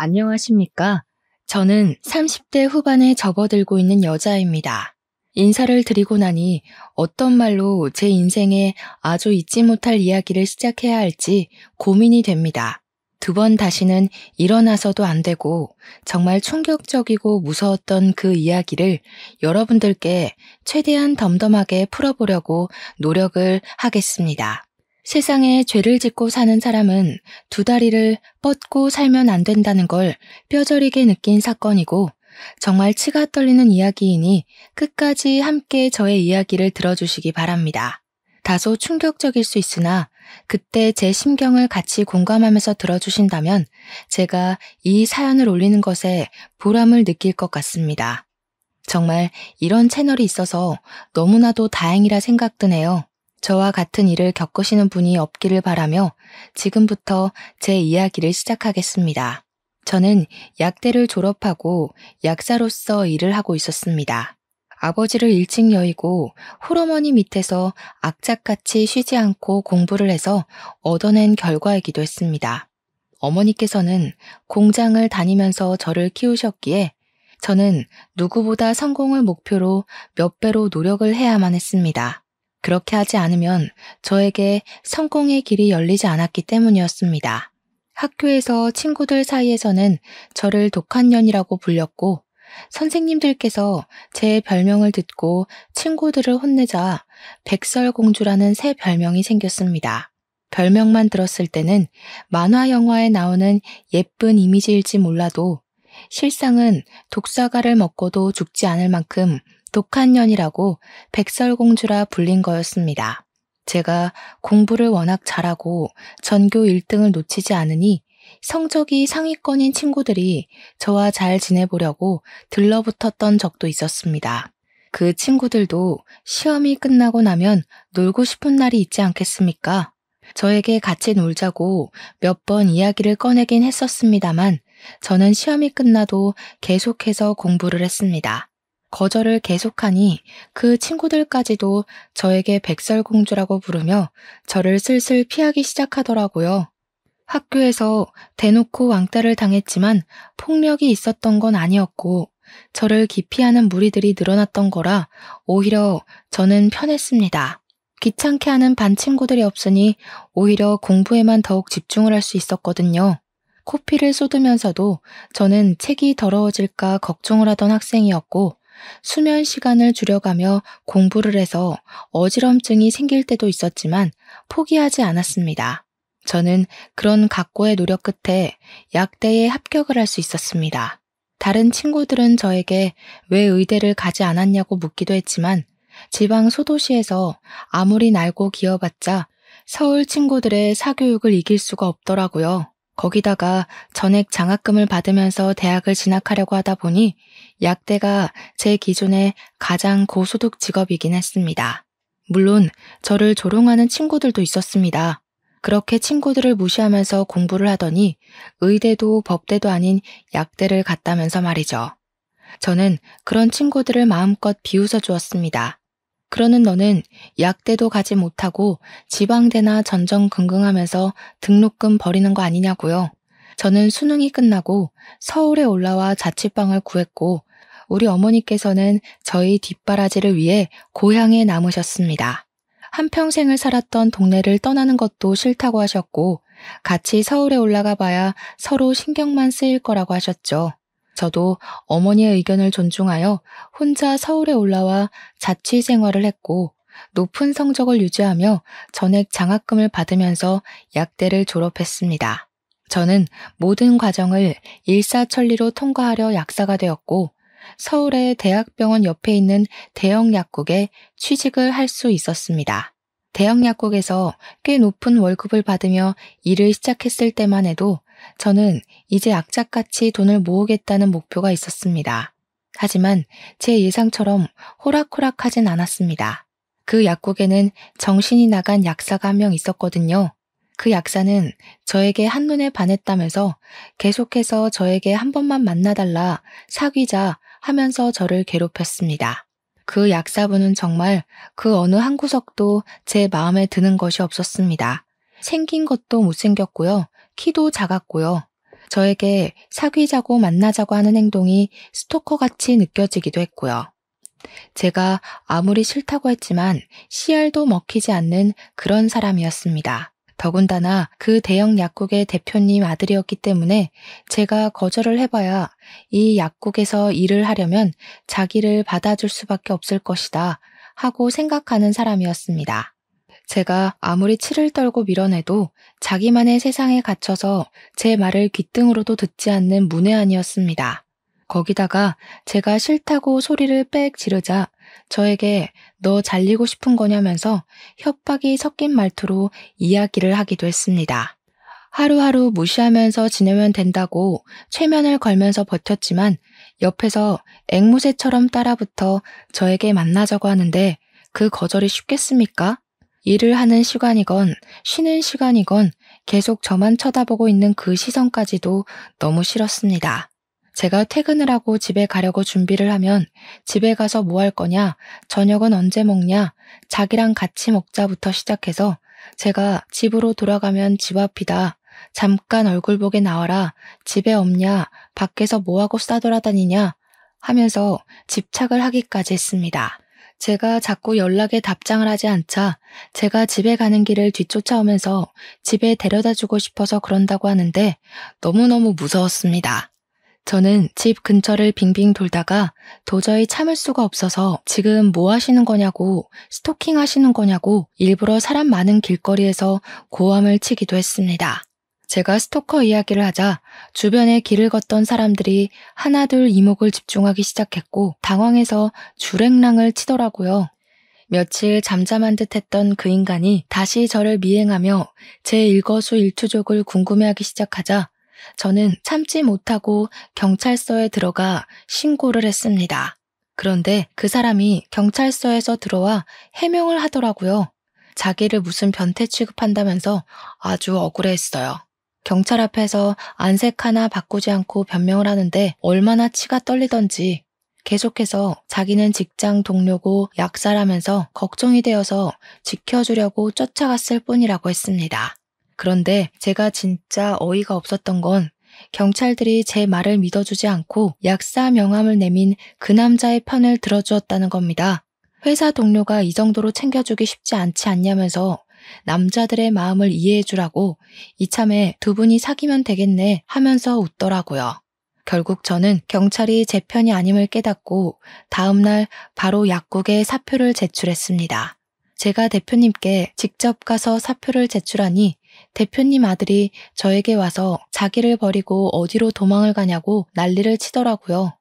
안녕하십니까? 저는 30대 후반에 접어들고 있는 여자입니다. 인사를 드리고 나니 어떤 말로 제 인생에 아주 잊지 못할 이야기를 시작해야 할지 고민이 됩니다. 두 번 다시는 일어나서도 안 되고 정말 충격적이고 무서웠던 그 이야기를 여러분들께 최대한 덤덤하게 풀어보려고 노력을 하겠습니다. 세상에 죄를 짓고 사는 사람은 두 다리를 뻗고 살면 안 된다는 걸 뼈저리게 느낀 사건이고 정말 치가 떨리는 이야기이니 끝까지 함께 저의 이야기를 들어주시기 바랍니다. 다소 충격적일 수 있으나 그때 제 심경을 같이 공감하면서 들어주신다면 제가 이 사연을 올리는 것에 보람을 느낄 것 같습니다. 정말 이런 채널이 있어서 너무나도 다행이라 생각드네요. 저와 같은 일을 겪으시는 분이 없기를 바라며 지금부터 제 이야기를 시작하겠습니다. 저는 약대를 졸업하고 약사로서 일을 하고 있었습니다. 아버지를 일찍 여의고 홀어머니 밑에서 악착같이 쉬지 않고 공부를 해서 얻어낸 결과이기도 했습니다. 어머니께서는 공장을 다니면서 저를 키우셨기에 저는 누구보다 성공을 목표로 몇 배로 노력을 해야만 했습니다. 그렇게 하지 않으면 저에게 성공의 길이 열리지 않았기 때문이었습니다. 학교에서 친구들 사이에서는 저를 독한 년이라고 불렸고 선생님들께서 제 별명을 듣고 친구들을 혼내자 백설공주라는 새 별명이 생겼습니다. 별명만 들었을 때는 만화 영화에 나오는 예쁜 이미지일지 몰라도 실상은 독사가를 먹고도 죽지 않을 만큼 독한 년이라고 백설공주라 불린 거였습니다. 제가 공부를 워낙 잘하고 전교 1등을 놓치지 않으니 성적이 상위권인 친구들이 저와 잘 지내보려고 들러붙었던 적도 있었습니다. 그 친구들도 시험이 끝나고 나면 놀고 싶은 날이 있지 않겠습니까? 저에게 같이 놀자고 몇 번 이야기를 꺼내긴 했었습니다만 저는 시험이 끝나도 계속해서 공부를 했습니다. 거절을 계속하니 그 친구들까지도 저에게 백설공주라고 부르며 저를 슬슬 피하기 시작하더라고요. 학교에서 대놓고 왕따를 당했지만 폭력이 있었던 건 아니었고 저를 기피하는 무리들이 늘어났던 거라 오히려 저는 편했습니다. 귀찮게 하는 반 친구들이 없으니 오히려 공부에만 더욱 집중을 할 수 있었거든요. 코피를 쏟으면서도 저는 책이 더러워질까 걱정을 하던 학생이었고 수면 시간을 줄여가며 공부를 해서 어지럼증이 생길 때도 있었지만 포기하지 않았습니다. 저는 그런 각고의 노력 끝에 약대에 합격을 할 수 있었습니다. 다른 친구들은 저에게 왜 의대를 가지 않았냐고 묻기도 했지만 지방 소도시에서 아무리 날고 기어봤자 서울 친구들의 사교육을 이길 수가 없더라고요. 거기다가 전액 장학금을 받으면서 대학을 진학하려고 하다 보니 약대가 제 기존의 가장 고소득 직업이긴 했습니다. 물론 저를 조롱하는 친구들도 있었습니다. 그렇게 친구들을 무시하면서 공부를 하더니 의대도 법대도 아닌 약대를 갔다면서 말이죠. 저는 그런 친구들을 마음껏 비웃어 주었습니다. 그러는 너는 약대도 가지 못하고 지방대나 전전긍긍하면서 등록금 버리는 거 아니냐고요. 저는 수능이 끝나고 서울에 올라와 자취방을 구했고 우리 어머니께서는 저희 뒷바라지를 위해 고향에 남으셨습니다. 한평생을 살았던 동네를 떠나는 것도 싫다고 하셨고 같이 서울에 올라가 봐야 서로 신경만 쓰일 거라고 하셨죠. 저도 어머니의 의견을 존중하여 혼자 서울에 올라와 자취 생활을 했고 높은 성적을 유지하며 전액 장학금을 받으면서 약대를 졸업했습니다. 저는 모든 과정을 일사천리로 통과하려 약사가 되었고 서울의 대학병원 옆에 있는 대형 약국에 취직을 할 수 있었습니다. 대형 약국에서 꽤 높은 월급을 받으며 일을 시작했을 때만 해도 저는 이제 악착같이 돈을 모으겠다는 목표가 있었습니다. 하지만 제 예상처럼 호락호락하진 않았습니다. 그 약국에는 정신이 나간 약사가 한 명 있었거든요. 그 약사는 저에게 한눈에 반했다면서 계속해서 저에게 한 번만 만나달라, 사귀자 하면서 저를 괴롭혔습니다. 그 약사분은 정말 그 어느 한 구석도 제 마음에 드는 것이 없었습니다. 생긴 것도 못생겼고요. 키도 작았고요. 저에게 사귀자고 만나자고 하는 행동이 스토커같이 느껴지기도 했고요. 제가 아무리 싫다고 했지만 씨알도 먹히지 않는 그런 사람이었습니다. 더군다나 그 대형 약국의 대표님 아들이었기 때문에 제가 거절을 해봐야 이 약국에서 일을 하려면 자기를 받아줄 수밖에 없을 것이다 하고 생각하는 사람이었습니다. 제가 아무리 치를 떨고 밀어내도 자기만의 세상에 갇혀서 제 말을 귓등으로도 듣지 않는 문외한이었습니다. 거기다가 제가 싫다고 소리를 빽 지르자 저에게 너 잘리고 싶은 거냐면서 협박이 섞인 말투로 이야기를 하기도 했습니다. 하루하루 무시하면서 지내면 된다고 최면을 걸면서 버텼지만 옆에서 앵무새처럼 따라붙어 저에게 만나자고 하는데 그 거절이 쉽겠습니까? 일을 하는 시간이건 쉬는 시간이건 계속 저만 쳐다보고 있는 그 시선까지도 너무 싫었습니다. 제가 퇴근을 하고 집에 가려고 준비를 하면 집에 가서 뭐 할 거냐, 저녁은 언제 먹냐, 자기랑 같이 먹자부터 시작해서 제가 집으로 돌아가면 집 앞이다, 잠깐 얼굴 보게 나와라, 집에 없냐, 밖에서 뭐하고 싸돌아다니냐 하면서 집착을 하기까지 했습니다. 제가 자꾸 연락에 답장을 하지 않자 제가 집에 가는 길을 뒤쫓아오면서 집에 데려다 주고 싶어서 그런다고 하는데 너무너무 무서웠습니다. 저는 집 근처를 빙빙 돌다가 도저히 참을 수가 없어서 지금 뭐 하시는 거냐고, 스토킹 하시는 거냐고 일부러 사람 많은 길거리에서 고함을 치기도 했습니다. 제가 스토커 이야기를 하자 주변에 길을 걷던 사람들이 하나둘 이목을 집중하기 시작했고 당황해서 줄행랑을 치더라고요. 며칠 잠잠한 듯 했던 그 인간이 다시 저를 미행하며 제 일거수일투족을 궁금해하기 시작하자 저는 참지 못하고 경찰서에 들어가 신고를 했습니다. 그런데 그 사람이 경찰서에서 들어와 해명을 하더라고요. 자기를 무슨 변태 취급한다면서 아주 억울해했어요. 경찰 앞에서 안색 하나 바꾸지 않고 변명을 하는데 얼마나 치가 떨리던지 계속해서 자기는 직장 동료고 약사라면서 걱정이 되어서 지켜주려고 쫓아갔을 뿐이라고 했습니다. 그런데 제가 진짜 어이가 없었던 건 경찰들이 제 말을 믿어주지 않고 약사 명함을 내민 그 남자의 편을 들어주었다는 겁니다. 회사 동료가 이 정도로 챙겨주기 쉽지 않지 않냐면서 남자들의 마음을 이해해주라고 이참에 두 분이 사귀면 되겠네 하면서 웃더라고요. 결국 저는 경찰이 제 편이 아님을 깨닫고 다음날 바로 약국에 사표를 제출했습니다. 제가 대표님께 직접 가서 사표를 제출하니 대표님 아들이 저에게 와서 자기를 버리고 어디로 도망을 가냐고 난리를 치더라고요.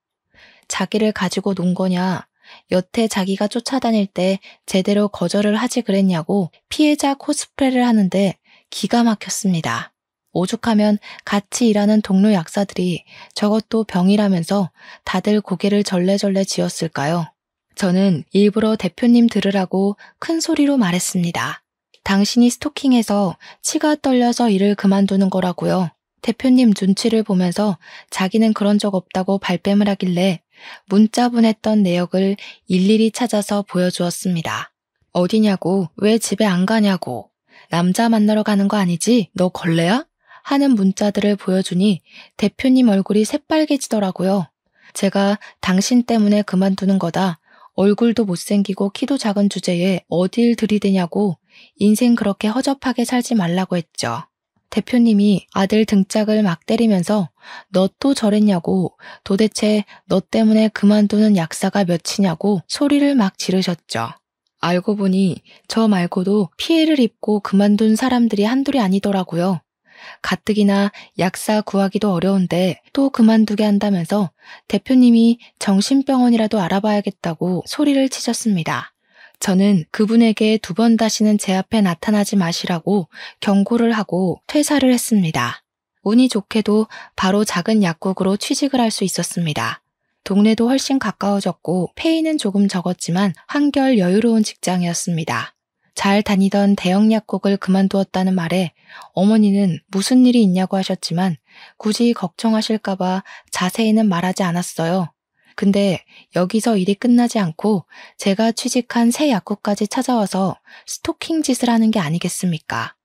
자기를 가지고 논 거냐, 여태 자기가 쫓아다닐 때 제대로 거절을 하지 그랬냐고 피해자 코스프레를 하는데 기가 막혔습니다. 오죽하면 같이 일하는 동료 약사들이 저것도 병이라면서 다들 고개를 절레절레 지었을까요? 저는 일부러 대표님 들으라고 큰 소리로 말했습니다. 당신이 스토킹해서 치가 떨려서 일을 그만두는 거라고요. 대표님 눈치를 보면서 자기는 그런 적 없다고 발뺌을 하길래 문자 보냈던 내역을 일일이 찾아서 보여주었습니다. 어디냐고, 왜 집에 안 가냐고, 남자 만나러 가는 거 아니지? 너 걸레야? 하는 문자들을 보여주니 대표님 얼굴이 새빨개지더라고요. 제가 당신 때문에 그만두는 거다. 얼굴도 못생기고 키도 작은 주제에 어딜 들이대냐고 인생 그렇게 허접하게 살지 말라고 했죠. 대표님이 아들 등짝을 막 때리면서 너 또 저랬냐고, 도대체 너 때문에 그만두는 약사가 몇이냐고 소리를 막 지르셨죠. 알고 보니 저 말고도 피해를 입고 그만둔 사람들이 한둘이 아니더라고요. 가뜩이나 약사 구하기도 어려운데 또 그만두게 한다면서 대표님이 정신병원이라도 알아봐야겠다고 소리를 치셨습니다. 저는 그분에게 2번 다시는 제 앞에 나타나지 마시라고 경고를 하고 퇴사를 했습니다. 운이 좋게도 바로 작은 약국으로 취직을 할 수 있었습니다. 동네도 훨씬 가까워졌고 페이는 조금 적었지만 한결 여유로운 직장이었습니다. 잘 다니던 대형 약국을 그만두었다는 말에 어머니는 무슨 일이 있냐고 하셨지만 굳이 걱정하실까봐 자세히는 말하지 않았어요. 근데 여기서 일이 끝나지 않고 제가 취직한 새 약국까지 찾아와서 스토킹 짓을 하는 게 아니겠습니까?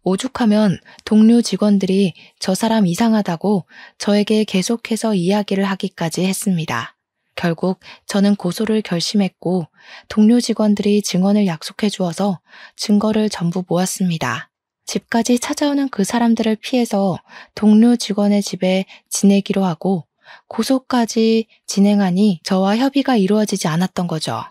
오죽하면 동료 직원들이 저 사람 이상하다고 저에게 계속해서 이야기를 하기까지 했습니다. 결국 저는 고소를 결심했고 동료 직원들이 증언을 약속해 주어서 증거를 전부 모았습니다. 집까지 찾아오는 그 사람들을 피해서 동료 직원의 집에 지내기로 하고 고소까지 진행하니 저와 협의가 이루어지지 않았던 거죠.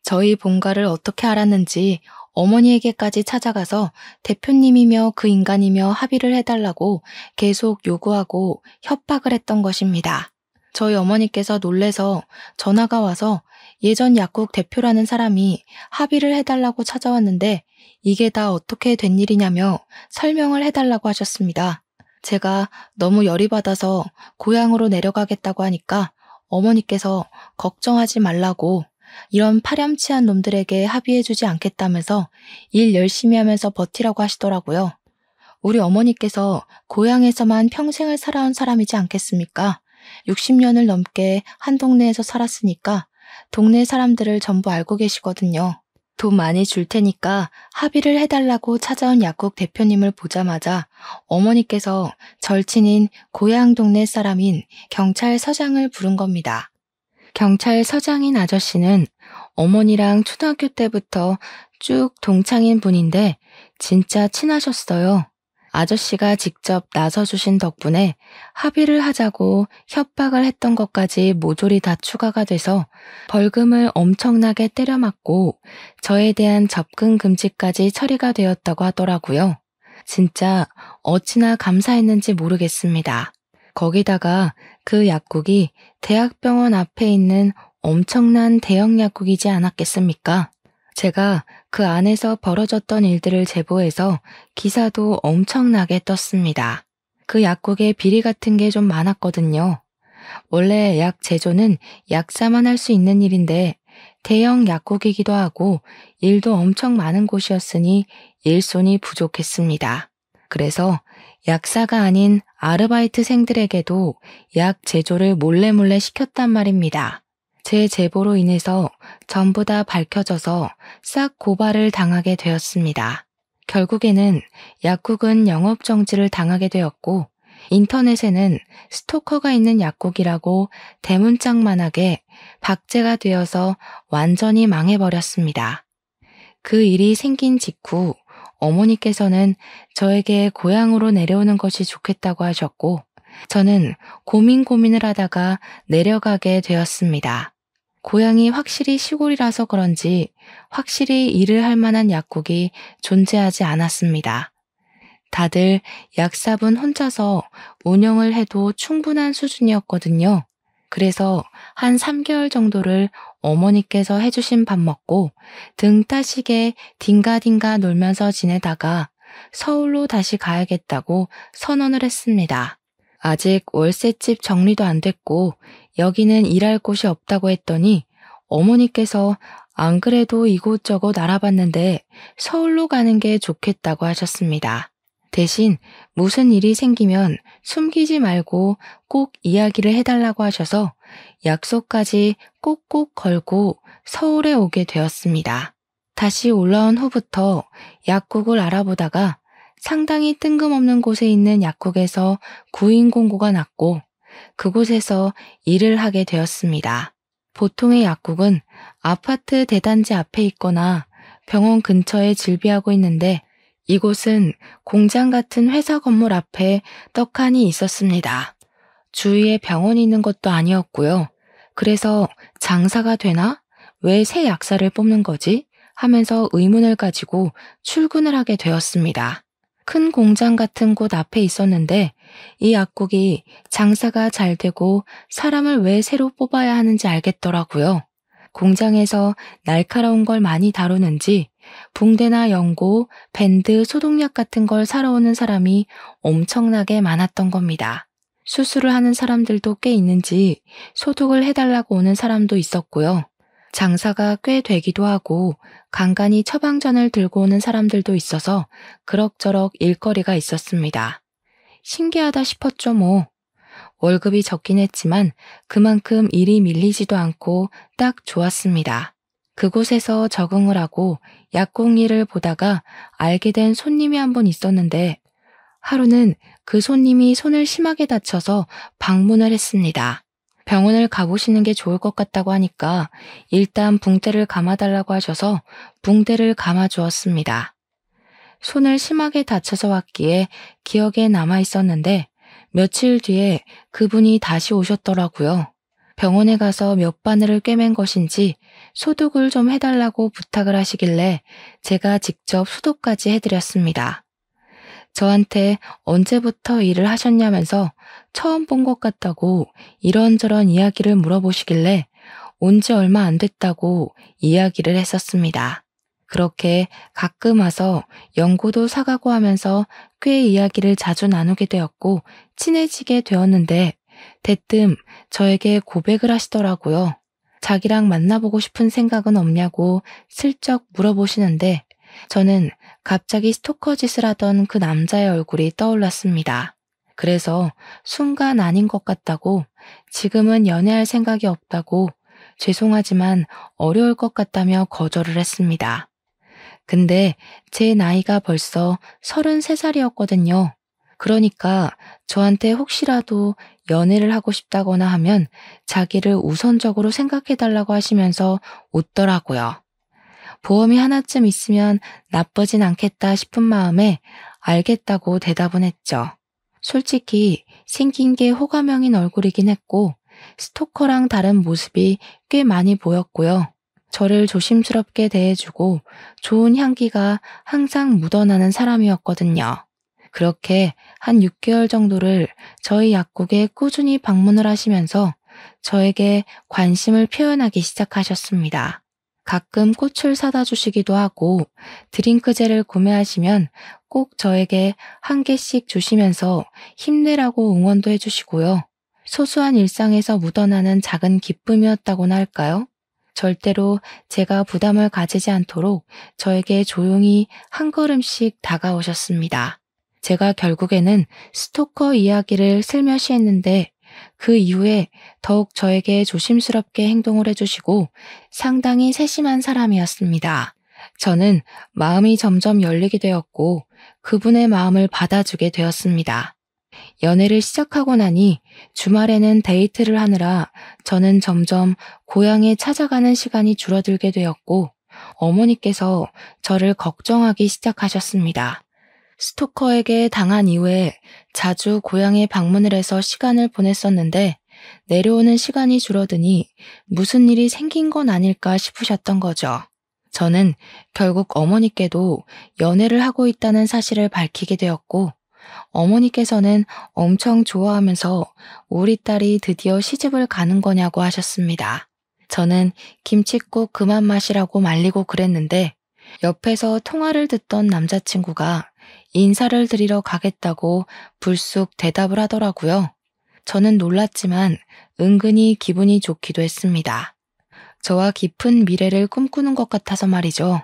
저희 본가를 어떻게 알았는지 어머니에게까지 찾아가서 대표님이며 그 인간이며 합의를 해달라고 계속 요구하고 협박을 했던 것입니다. 저희 어머니께서 놀래서 전화가 와서 예전 약국 대표라는 사람이 합의를 해달라고 찾아왔는데 이게 다 어떻게 된 일이냐며 설명을 해달라고 하셨습니다. 제가 너무 열이 받아서 고향으로 내려가겠다고 하니까 어머니께서 걱정하지 말라고 이런 파렴치한 놈들에게 합의해주지 않겠다면서 일 열심히 하면서 버티라고 하시더라고요. 우리 어머니께서 고향에서만 평생을 살아온 사람이지 않겠습니까? 60년을 넘게 한 동네에서 살았으니까 동네 사람들을 전부 알고 계시거든요. 돈 많이 줄 테니까 합의를 해달라고 찾아온 약국 대표님을 보자마자 어머니께서 절친인 고향 동네 사람인 경찰서장을 부른 겁니다. 경찰서장인 아저씨는 어머니랑 초등학교 때부터 쭉 동창인 분인데 진짜 친하셨어요. 아저씨가 직접 나서주신 덕분에 합의를 하자고 협박을 했던 것까지 모조리 다 추가가 돼서 벌금을 엄청나게 때려맞고 저에 대한 접근 금지까지 처리가 되었다고 하더라고요. 진짜 어찌나 감사했는지 모르겠습니다. 거기다가 그 약국이 대학병원 앞에 있는 엄청난 대형 약국이지 않았겠습니까? 제가 그 안에서 벌어졌던 일들을 제보해서 기사도 엄청나게 떴습니다. 그 약국에 비리 같은 게 좀 많았거든요. 원래 약 제조는 약사만 할 수 있는 일인데 대형 약국이기도 하고 일도 엄청 많은 곳이었으니 일손이 부족했습니다. 그래서 약사가 아닌 아르바이트생들에게도 약 제조를 몰래 시켰단 말입니다. 제 제보로 인해서 전부 다 밝혀져서 싹 고발을 당하게 되었습니다. 결국에는 약국은 영업정지를 당하게 되었고 인터넷에는 스토커가 있는 약국이라고 대문짝만하게 박제가 되어서 완전히 망해버렸습니다. 그 일이 생긴 직후 어머니께서는 저에게 고향으로 내려오는 것이 좋겠다고 하셨고 저는 고민을 하다가 내려가게 되었습니다. 고향이 확실히 시골이라서 그런지 확실히 일을 할 만한 약국이 존재하지 않았습니다. 다들 약사분 혼자서 운영을 해도 충분한 수준이었거든요. 그래서 한 3개월 정도를 어머니께서 해주신 밥 먹고 등 따시게 딩가딩가 놀면서 지내다가 서울로 다시 가야겠다고 선언을 했습니다. 아직 월세집 정리도 안 됐고 여기는 일할 곳이 없다고 했더니 어머니께서 안 그래도 이곳저곳 알아봤는데 서울로 가는 게 좋겠다고 하셨습니다. 대신 무슨 일이 생기면 숨기지 말고 꼭 이야기를 해달라고 하셔서 약속까지 꼭꼭 걸고 서울에 오게 되었습니다. 다시 올라온 후부터 약국을 알아보다가 상당히 뜬금없는 곳에 있는 약국에서 구인 공고가 났고 그곳에서 일을 하게 되었습니다. 보통의 약국은 아파트 대단지 앞에 있거나 병원 근처에 즐비하고 있는데 이곳은 공장 같은 회사 건물 앞에 떡하니 있었습니다. 주위에 병원이 있는 것도 아니었고요. 그래서 장사가 되나? 왜 새 약사를 뽑는 거지? 하면서 의문을 가지고 출근을 하게 되었습니다. 큰 공장 같은 곳 앞에 있었는데 이 약국이 장사가 잘 되고 사람을 왜 새로 뽑아야 하는지 알겠더라고요. 공장에서 날카로운 걸 많이 다루는지 붕대나 연고, 밴드, 소독약 같은 걸 사러 오는 사람이 엄청나게 많았던 겁니다. 수술을 하는 사람들도 꽤 있는지 소독을 해달라고 오는 사람도 있었고요. 장사가 꽤 되기도 하고 간간히 처방전을 들고 오는 사람들도 있어서 그럭저럭 일거리가 있었습니다. 신기하다 싶었죠 뭐. 월급이 적긴 했지만 그만큼 일이 밀리지도 않고 딱 좋았습니다. 그곳에서 적응을 하고 약국일을 보다가 알게 된 손님이 한 분 있었는데 하루는 그 손님이 손을 심하게 다쳐서 방문을 했습니다. 병원을 가보시는 게 좋을 것 같다고 하니까 일단 붕대를 감아달라고 하셔서 붕대를 감아주었습니다. 손을 심하게 다쳐서 왔기에 기억에 남아 있었는데 며칠 뒤에 그분이 다시 오셨더라고요. 병원에 가서 몇 바늘을 꿰맨 것인지 소독을 좀 해달라고 부탁을 하시길래 제가 직접 소독까지 해드렸습니다. 저한테 언제부터 일을 하셨냐면서 처음 본 것 같다고 이런저런 이야기를 물어보시길래 온지 얼마 안 됐다고 이야기를 했었습니다. 그렇게 가끔 와서 연고도 사가고 하면서 꽤 이야기를 자주 나누게 되었고 친해지게 되었는데 대뜸 저에게 고백을 하시더라고요. 자기랑 만나보고 싶은 생각은 없냐고 슬쩍 물어보시는데 저는 갑자기 스토커 짓을 하던 그 남자의 얼굴이 떠올랐습니다. 그래서 순간 아닌 것 같다고 지금은 연애할 생각이 없다고 죄송하지만 어려울 것 같다며 거절을 했습니다. 근데 제 나이가 벌써 33살이었거든요. 그러니까 저한테 혹시라도 연애를 하고 싶다거나 하면 자기를 우선적으로 생각해달라고 하시면서 웃더라고요. 보험이 하나쯤 있으면 나쁘진 않겠다 싶은 마음에 알겠다고 대답은 했죠. 솔직히 생긴 게 호감형인 얼굴이긴 했고 스토커랑 다른 모습이 꽤 많이 보였고요. 저를 조심스럽게 대해주고 좋은 향기가 항상 묻어나는 사람이었거든요. 그렇게 한 6개월 정도를 저희 약국에 꾸준히 방문을 하시면서 저에게 관심을 표현하기 시작하셨습니다. 가끔 꽃을 사다 주시기도 하고 드링크젤을 구매하시면 꼭 저에게 한 개씩 주시면서 힘내라고 응원도 해주시고요. 소소한 일상에서 묻어나는 작은 기쁨이었다고나 할까요? 절대로 제가 부담을 가지지 않도록 저에게 조용히 한 걸음씩 다가오셨습니다. 제가 결국에는 스토커 이야기를 슬며시 했는데 그 이후에 더욱 저에게 조심스럽게 행동을 해주시고 상당히 세심한 사람이었습니다. 저는 마음이 점점 열리게 되었고 그분의 마음을 받아주게 되었습니다. 연애를 시작하고 나니 주말에는 데이트를 하느라 저는 점점 고향에 찾아가는 시간이 줄어들게 되었고 어머니께서 저를 걱정하기 시작하셨습니다. 스토커에게 당한 이후에 자주 고향에 방문을 해서 시간을 보냈었는데 내려오는 시간이 줄어드니 무슨 일이 생긴 건 아닐까 싶으셨던 거죠. 저는 결국 어머니께도 연애를 하고 있다는 사실을 밝히게 되었고 어머니께서는 엄청 좋아하면서 우리 딸이 드디어 시집을 가는 거냐고 하셨습니다. 저는 김칫국 그만 마시라고 말리고 그랬는데 옆에서 통화를 듣던 남자친구가 인사를 드리러 가겠다고 불쑥 대답을 하더라고요. 저는 놀랐지만 은근히 기분이 좋기도 했습니다. 저와 깊은 미래를 꿈꾸는 것 같아서 말이죠.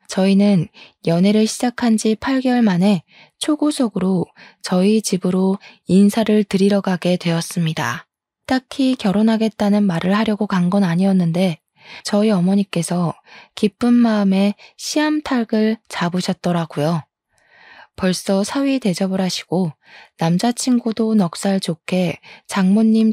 저희는 연애를 시작한 지 8개월 만에 초고속으로 저희 집으로 인사를 드리러 가게 되었습니다. 딱히 결혼하겠다는 말을 하려고 간 건 아니었는데 저희 어머니께서 기쁜 마음에 씨암탉을 잡으셨더라고요. 벌써 사위 대접을 하시고 남자친구도 넉살 좋게 장모님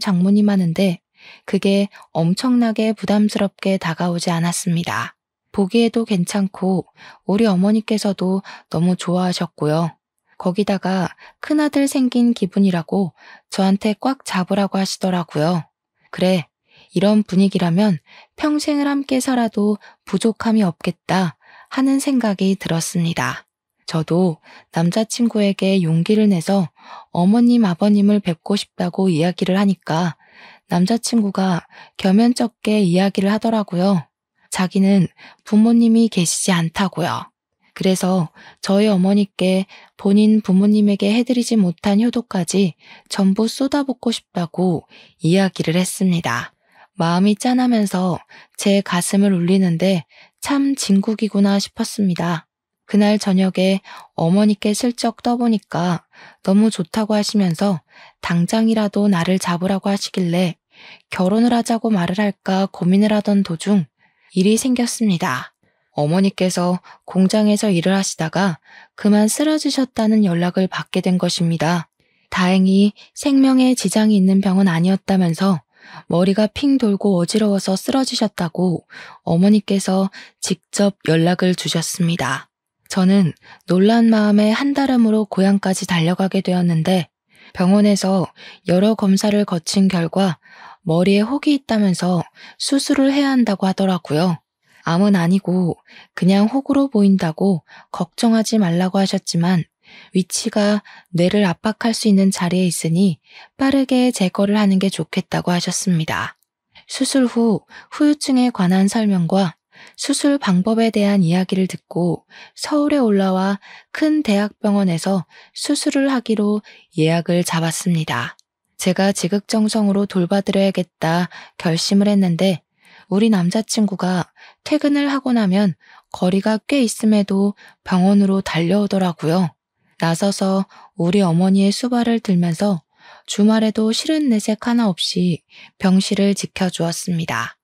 하는데 그게 엄청나게 부담스럽게 다가오지 않았습니다. 보기에도 괜찮고 우리 어머니께서도 너무 좋아하셨고요. 거기다가 큰아들 생긴 기분이라고 저한테 꽉 잡으라고 하시더라고요. 그래, 이런 분위기라면 평생을 함께 살아도 부족함이 없겠다 하는 생각이 들었습니다. 저도 남자친구에게 용기를 내서 어머님, 아버님을 뵙고 싶다고 이야기를 하니까 남자친구가 겸연쩍게 이야기를 하더라고요. 자기는 부모님이 계시지 않다고요. 그래서 저희 어머니께 본인 부모님에게 해드리지 못한 효도까지 전부 쏟아붓고 싶다고 이야기를 했습니다. 마음이 짠하면서 제 가슴을 울리는데 참 진국이구나 싶었습니다. 그날 저녁에 어머니께 슬쩍 떠보니까 너무 좋다고 하시면서 당장이라도 나를 잡으라고 하시길래 결혼을 하자고 말을 할까 고민을 하던 도중 일이 생겼습니다. 어머니께서 공장에서 일을 하시다가 그만 쓰러지셨다는 연락을 받게 된 것입니다. 다행히 생명에 지장이 있는 병은 아니었다면서 머리가 핑 돌고 어지러워서 쓰러지셨다고 어머니께서 직접 연락을 주셨습니다. 저는 놀란 마음에 한달음으로 고향까지 달려가게 되었는데 병원에서 여러 검사를 거친 결과 머리에 혹이 있다면서 수술을 해야 한다고 하더라고요. 암은 아니고 그냥 혹으로 보인다고 걱정하지 말라고 하셨지만 위치가 뇌를 압박할 수 있는 자리에 있으니 빠르게 제거를 하는 게 좋겠다고 하셨습니다. 수술 후 후유증에 관한 설명과 수술 방법에 대한 이야기를 듣고 서울에 올라와 큰 대학병원에서 수술을 하기로 예약을 잡았습니다. 제가 지극정성으로 돌봐드려야겠다 결심을 했는데 우리 남자친구가 퇴근을 하고 나면 거리가 꽤 있음에도 병원으로 달려오더라고요. 나서서 우리 어머니의 수발을 들면서 주말에도 싫은 내색 하나 없이 병실을 지켜주었습니다.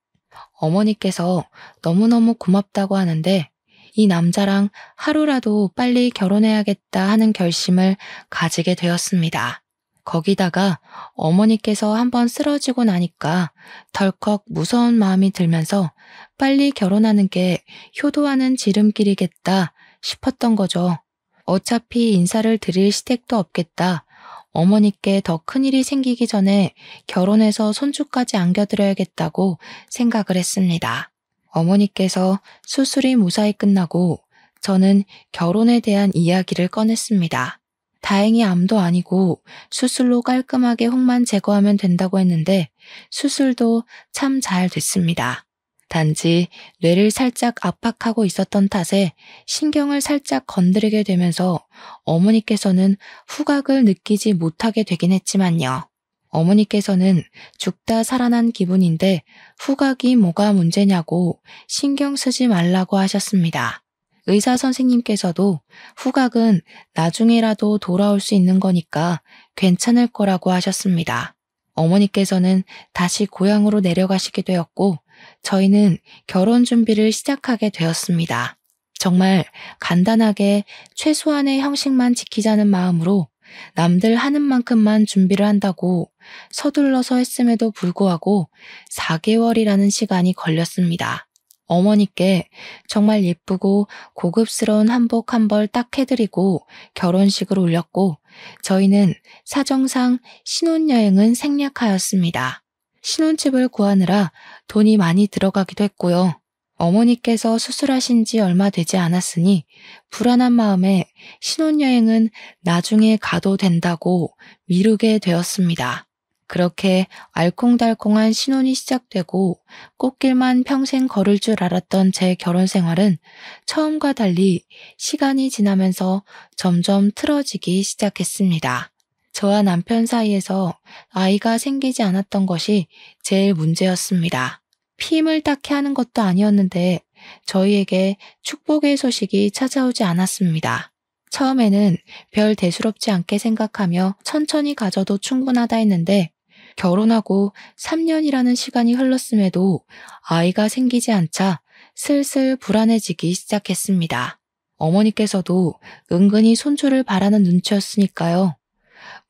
어머니께서 너무너무 고맙다고 하는데 이 남자랑 하루라도 빨리 결혼해야겠다 하는 결심을 가지게 되었습니다. 거기다가 어머니께서 한번 쓰러지고 나니까 덜컥 무서운 마음이 들면서 빨리 결혼하는 게 효도하는 지름길이겠다 싶었던 거죠. 어차피 인사를 드릴 시댁도 없겠다. 어머니께 더 큰일이 생기기 전에 결혼해서 손주까지 안겨드려야겠다고 생각을 했습니다. 어머니께서 수술이 무사히 끝나고 저는 결혼에 대한 이야기를 꺼냈습니다. 다행히 암도 아니고 수술로 깔끔하게 혹만 제거하면 된다고 했는데 수술도 참 잘 됐습니다. 단지 뇌를 살짝 압박하고 있었던 탓에 신경을 살짝 건드리게 되면서 어머니께서는 후각을 느끼지 못하게 되긴 했지만요. 어머니께서는 죽다 살아난 기분인데 후각이 뭐가 문제냐고 신경 쓰지 말라고 하셨습니다. 의사 선생님께서도 후각은 나중에라도 돌아올 수 있는 거니까 괜찮을 거라고 하셨습니다. 어머니께서는 다시 고향으로 내려가시게 되었고 저희는 결혼 준비를 시작하게 되었습니다. 정말 간단하게 최소한의 형식만 지키자는 마음으로 남들 하는 만큼만 준비를 한다고 서둘러서 했음에도 불구하고 4개월이라는 시간이 걸렸습니다. 어머니께 정말 예쁘고 고급스러운 한복 한 벌 딱 해드리고 결혼식을 올렸고 저희는 사정상 신혼여행은 생략하였습니다. 신혼집을 구하느라 돈이 많이 들어가기도 했고요. 어머니께서 수술하신 지 얼마 되지 않았으니 불안한 마음에 신혼여행은 나중에 가도 된다고 미루게 되었습니다. 그렇게 알콩달콩한 신혼이 시작되고 꽃길만 평생 걸을 줄 알았던 제 결혼 생활은 처음과 달리 시간이 지나면서 점점 틀어지기 시작했습니다. 저와 남편 사이에서 아이가 생기지 않았던 것이 제일 문제였습니다. 피임을 딱히 하는 것도 아니었는데 저희에게 축복의 소식이 찾아오지 않았습니다. 처음에는 별 대수롭지 않게 생각하며 천천히 가져도 충분하다 했는데 결혼하고 3년이라는 시간이 흘렀음에도 아이가 생기지 않자 슬슬 불안해지기 시작했습니다. 어머니께서도 은근히 손주를 바라는 눈치였으니까요.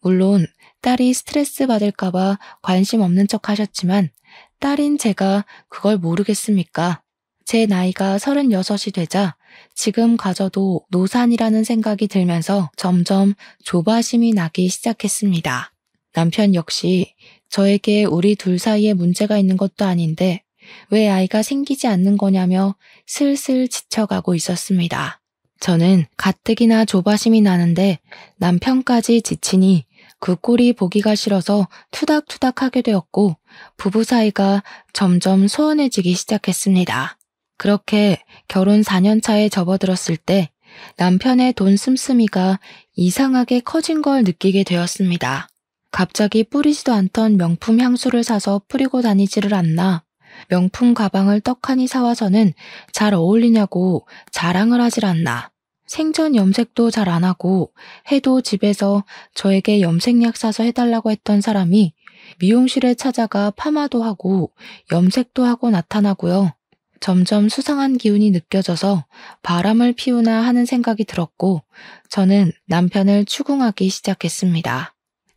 물론 딸이 스트레스 받을까봐 관심 없는 척 하셨지만 딸인 제가 그걸 모르겠습니까? 제 나이가 36이 되자 지금 가져도 노산이라는 생각이 들면서 점점 조바심이 나기 시작했습니다. 남편 역시 저에게 우리 둘 사이에 문제가 있는 것도 아닌데 왜 아이가 생기지 않는 거냐며 슬슬 지쳐가고 있었습니다. 저는 가뜩이나 조바심이 나는데 남편까지 지치니 그 꼴이 보기가 싫어서 투닥투닥 하게 되었고 부부 사이가 점점 소원해지기 시작했습니다. 그렇게 결혼 4년 차에 접어들었을 때 남편의 돈 씀씀이가 이상하게 커진 걸 느끼게 되었습니다. 갑자기 뿌리지도 않던 명품 향수를 사서 뿌리고 다니지를 않나, 명품 가방을 떡하니 사와서는 잘 어울리냐고 자랑을 하질 않나, 생전 염색도 잘 안 하고 해도 집에서 저에게 염색약 사서 해달라고 했던 사람이 미용실에 찾아가 파마도 하고 염색도 하고 나타나고요. 점점 수상한 기운이 느껴져서 바람을 피우나 하는 생각이 들었고 저는 남편을 추궁하기 시작했습니다.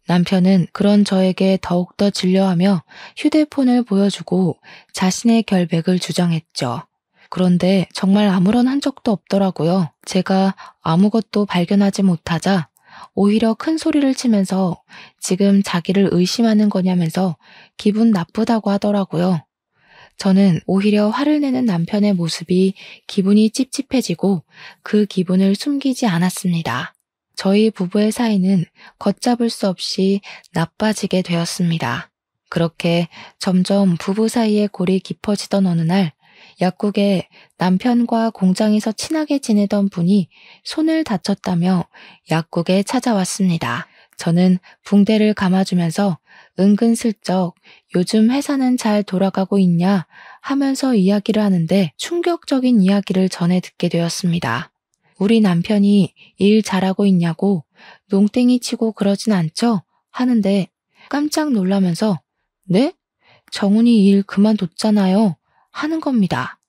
남편은 그런 저에게 더욱더 질려하며 휴대폰을 보여주고 자신의 결백을 주장했죠. 그런데 정말 아무런 흔적도 없더라고요. 제가 아무것도 발견하지 못하자 오히려 큰 소리를 치면서 지금 자기를 의심하는 거냐면서 기분 나쁘다고 하더라고요. 저는 오히려 화를 내는 남편의 모습이 기분이 찝찝해지고 그 기분을 숨기지 않았습니다. 저희 부부의 사이는 걷잡을 수 없이 나빠지게 되었습니다. 그렇게 점점 부부 사이의 골이 깊어지던 어느 날 약국에 남편과 공장에서 친하게 지내던 분이 손을 다쳤다며 약국에 찾아왔습니다. 저는 붕대를 감아주면서 은근슬쩍 요즘 회사는 잘 돌아가고 있냐 하면서 이야기를 하는데 충격적인 이야기를 전해 듣게 되었습니다. 우리 남편이 일 잘하고 있냐고 농땡이 치고 그러진 않죠? 하는데 깜짝 놀라면서 네? 정훈이 일 그만뒀잖아요. 하는 겁니다.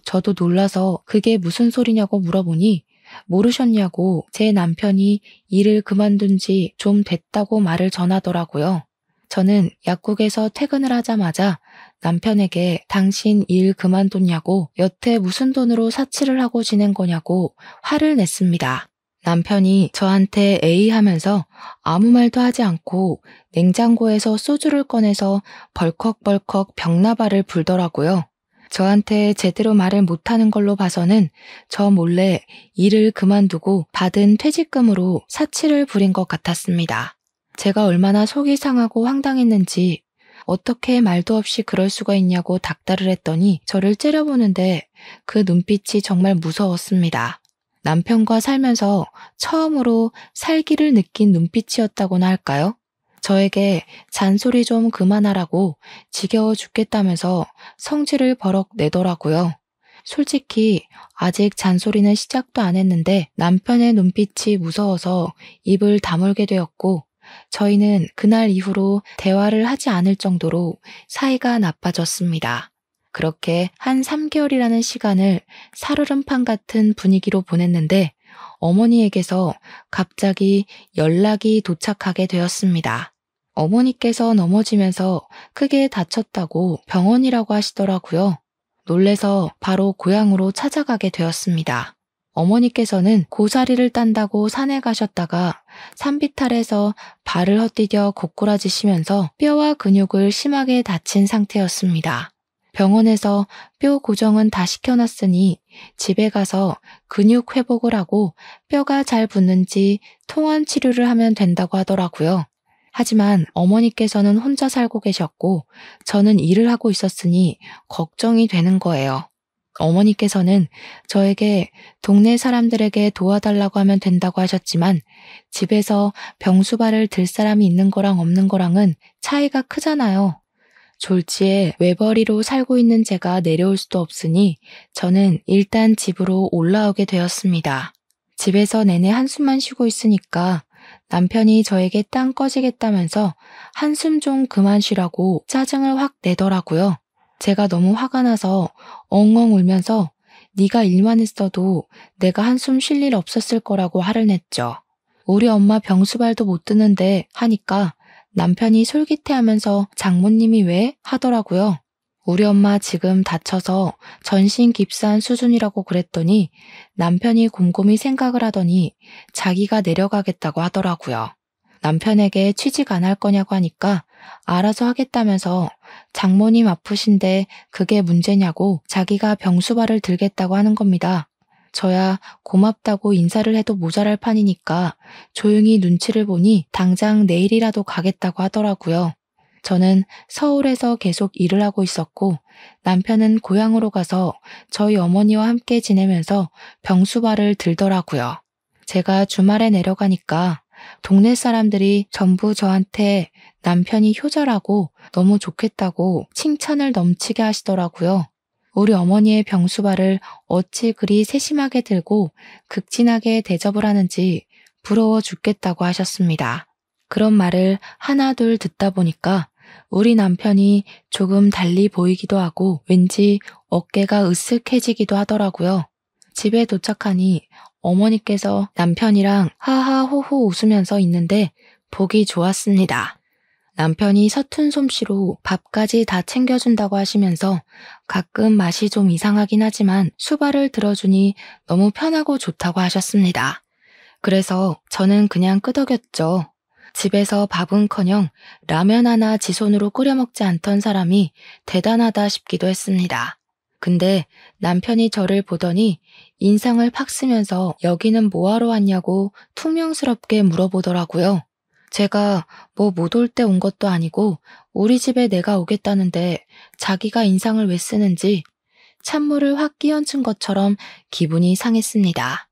저도 놀라서 그게 무슨 소리냐고 물어보니 모르셨냐고 제 남편이 일을 그만둔 지 좀 됐다고 말을 전하더라고요. 저는 약국에서 퇴근을 하자마자 남편에게 당신 일 그만뒀냐고 여태 무슨 돈으로 사치를 하고 지낸 거냐고 화를 냈습니다. 남편이 저한테 에이 하면서 아무 말도 하지 않고 냉장고에서 소주를 꺼내서 벌컥벌컥 벽나발을 불더라고요. 저한테 제대로 말을 못하는 걸로 봐서는 저 몰래 일을 그만두고 받은 퇴직금으로 사치를 부린 것 같았습니다. 제가 얼마나 속이 상하고 황당했는지 어떻게 말도 없이 그럴 수가 있냐고 닥달을 했더니 저를 째려보는데 그 눈빛이 정말 무서웠습니다. 남편과 살면서 처음으로 살기를 느낀 눈빛이었다고나 할까요? 저에게 잔소리 좀 그만하라고 지겨워 죽겠다면서 성질을 버럭 내더라고요. 솔직히 아직 잔소리는 시작도 안 했는데 남편의 눈빛이 무서워서 입을 다물게 되었고 저희는 그날 이후로 대화를 하지 않을 정도로 사이가 나빠졌습니다. 그렇게 한 3개월이라는 시간을 살얼음판 같은 분위기로 보냈는데 어머니에게서 갑자기 연락이 도착하게 되었습니다. 어머니께서 넘어지면서 크게 다쳤다고 병원이라고 하시더라고요. 놀래서 바로 고향으로 찾아가게 되었습니다. 어머니께서는 고사리를 딴다고 산에 가셨다가 산비탈에서 발을 헛디뎌 고꾸라지시면서 뼈와 근육을 심하게 다친 상태였습니다. 병원에서 뼈 고정은 다 시켜놨으니 집에 가서 근육 회복을 하고 뼈가 잘 붙는지 통원 치료를 하면 된다고 하더라고요. 하지만 어머니께서는 혼자 살고 계셨고 저는 일을 하고 있었으니 걱정이 되는 거예요. 어머니께서는 저에게 동네 사람들에게 도와달라고 하면 된다고 하셨지만 집에서 병수발을 들 사람이 있는 거랑 없는 거랑은 차이가 크잖아요. 졸지에 외벌이로 살고 있는 제가 내려올 수도 없으니 저는 일단 집으로 올라오게 되었습니다. 집에서 내내 한숨만 쉬고 있으니까 남편이 저에게 땅 꺼지겠다면서 한숨 좀 그만 쉬라고 짜증을 확 내더라고요. 제가 너무 화가 나서 엉엉 울면서 네가 일만 했어도 내가 한숨 쉴 일 없었을 거라고 화를 냈죠. 우리 엄마 병수발도 못 드는데 하니까 남편이 솔깃해하면서 장모님이 왜? 하더라고요. 우리 엄마 지금 다쳐서 전신 깁스한 수준이라고 그랬더니 남편이 곰곰이 생각을 하더니 자기가 내려가겠다고 하더라고요. 남편에게 취직 안 할 거냐고 하니까 알아서 하겠다면서 장모님 아프신데 그게 문제냐고 자기가 병수발을 들겠다고 하는 겁니다. 저야 고맙다고 인사를 해도 모자랄 판이니까 조용히 눈치를 보니 당장 내일이라도 가겠다고 하더라고요. 저는 서울에서 계속 일을 하고 있었고 남편은 고향으로 가서 저희 어머니와 함께 지내면서 병수발을 들더라고요. 제가 주말에 내려가니까 동네 사람들이 전부 저한테 남편이 효자라고 너무 좋겠다고 칭찬을 넘치게 하시더라고요. 우리 어머니의 병수발을 어찌 그리 세심하게 들고 극진하게 대접을 하는지 부러워 죽겠다고 하셨습니다. 그런 말을 하나 둘 듣다 보니까 우리 남편이 조금 달리 보이기도 하고 왠지 어깨가 으쓱해지기도 하더라고요. 집에 도착하니 어머니께서 남편이랑 하하호호 웃으면서 있는데 보기 좋았습니다. 남편이 서툰 솜씨로 밥까지 다 챙겨준다고 하시면서 가끔 맛이 좀 이상하긴 하지만 수발을 들어주니 너무 편하고 좋다고 하셨습니다. 그래서 저는 그냥 끄덕였죠. 집에서 밥은커녕 라면 하나 지 손으로 끓여 먹지 않던 사람이 대단하다 싶기도 했습니다. 근데 남편이 저를 보더니 인상을 팍 쓰면서 여기는 뭐하러 왔냐고 퉁명스럽게 물어보더라고요. 제가 뭐 못 올 때 온 것도 아니고 우리 집에 내가 오겠다는데 자기가 인상을 왜 쓰는지 찬물을 확 끼얹은 것처럼 기분이 상했습니다.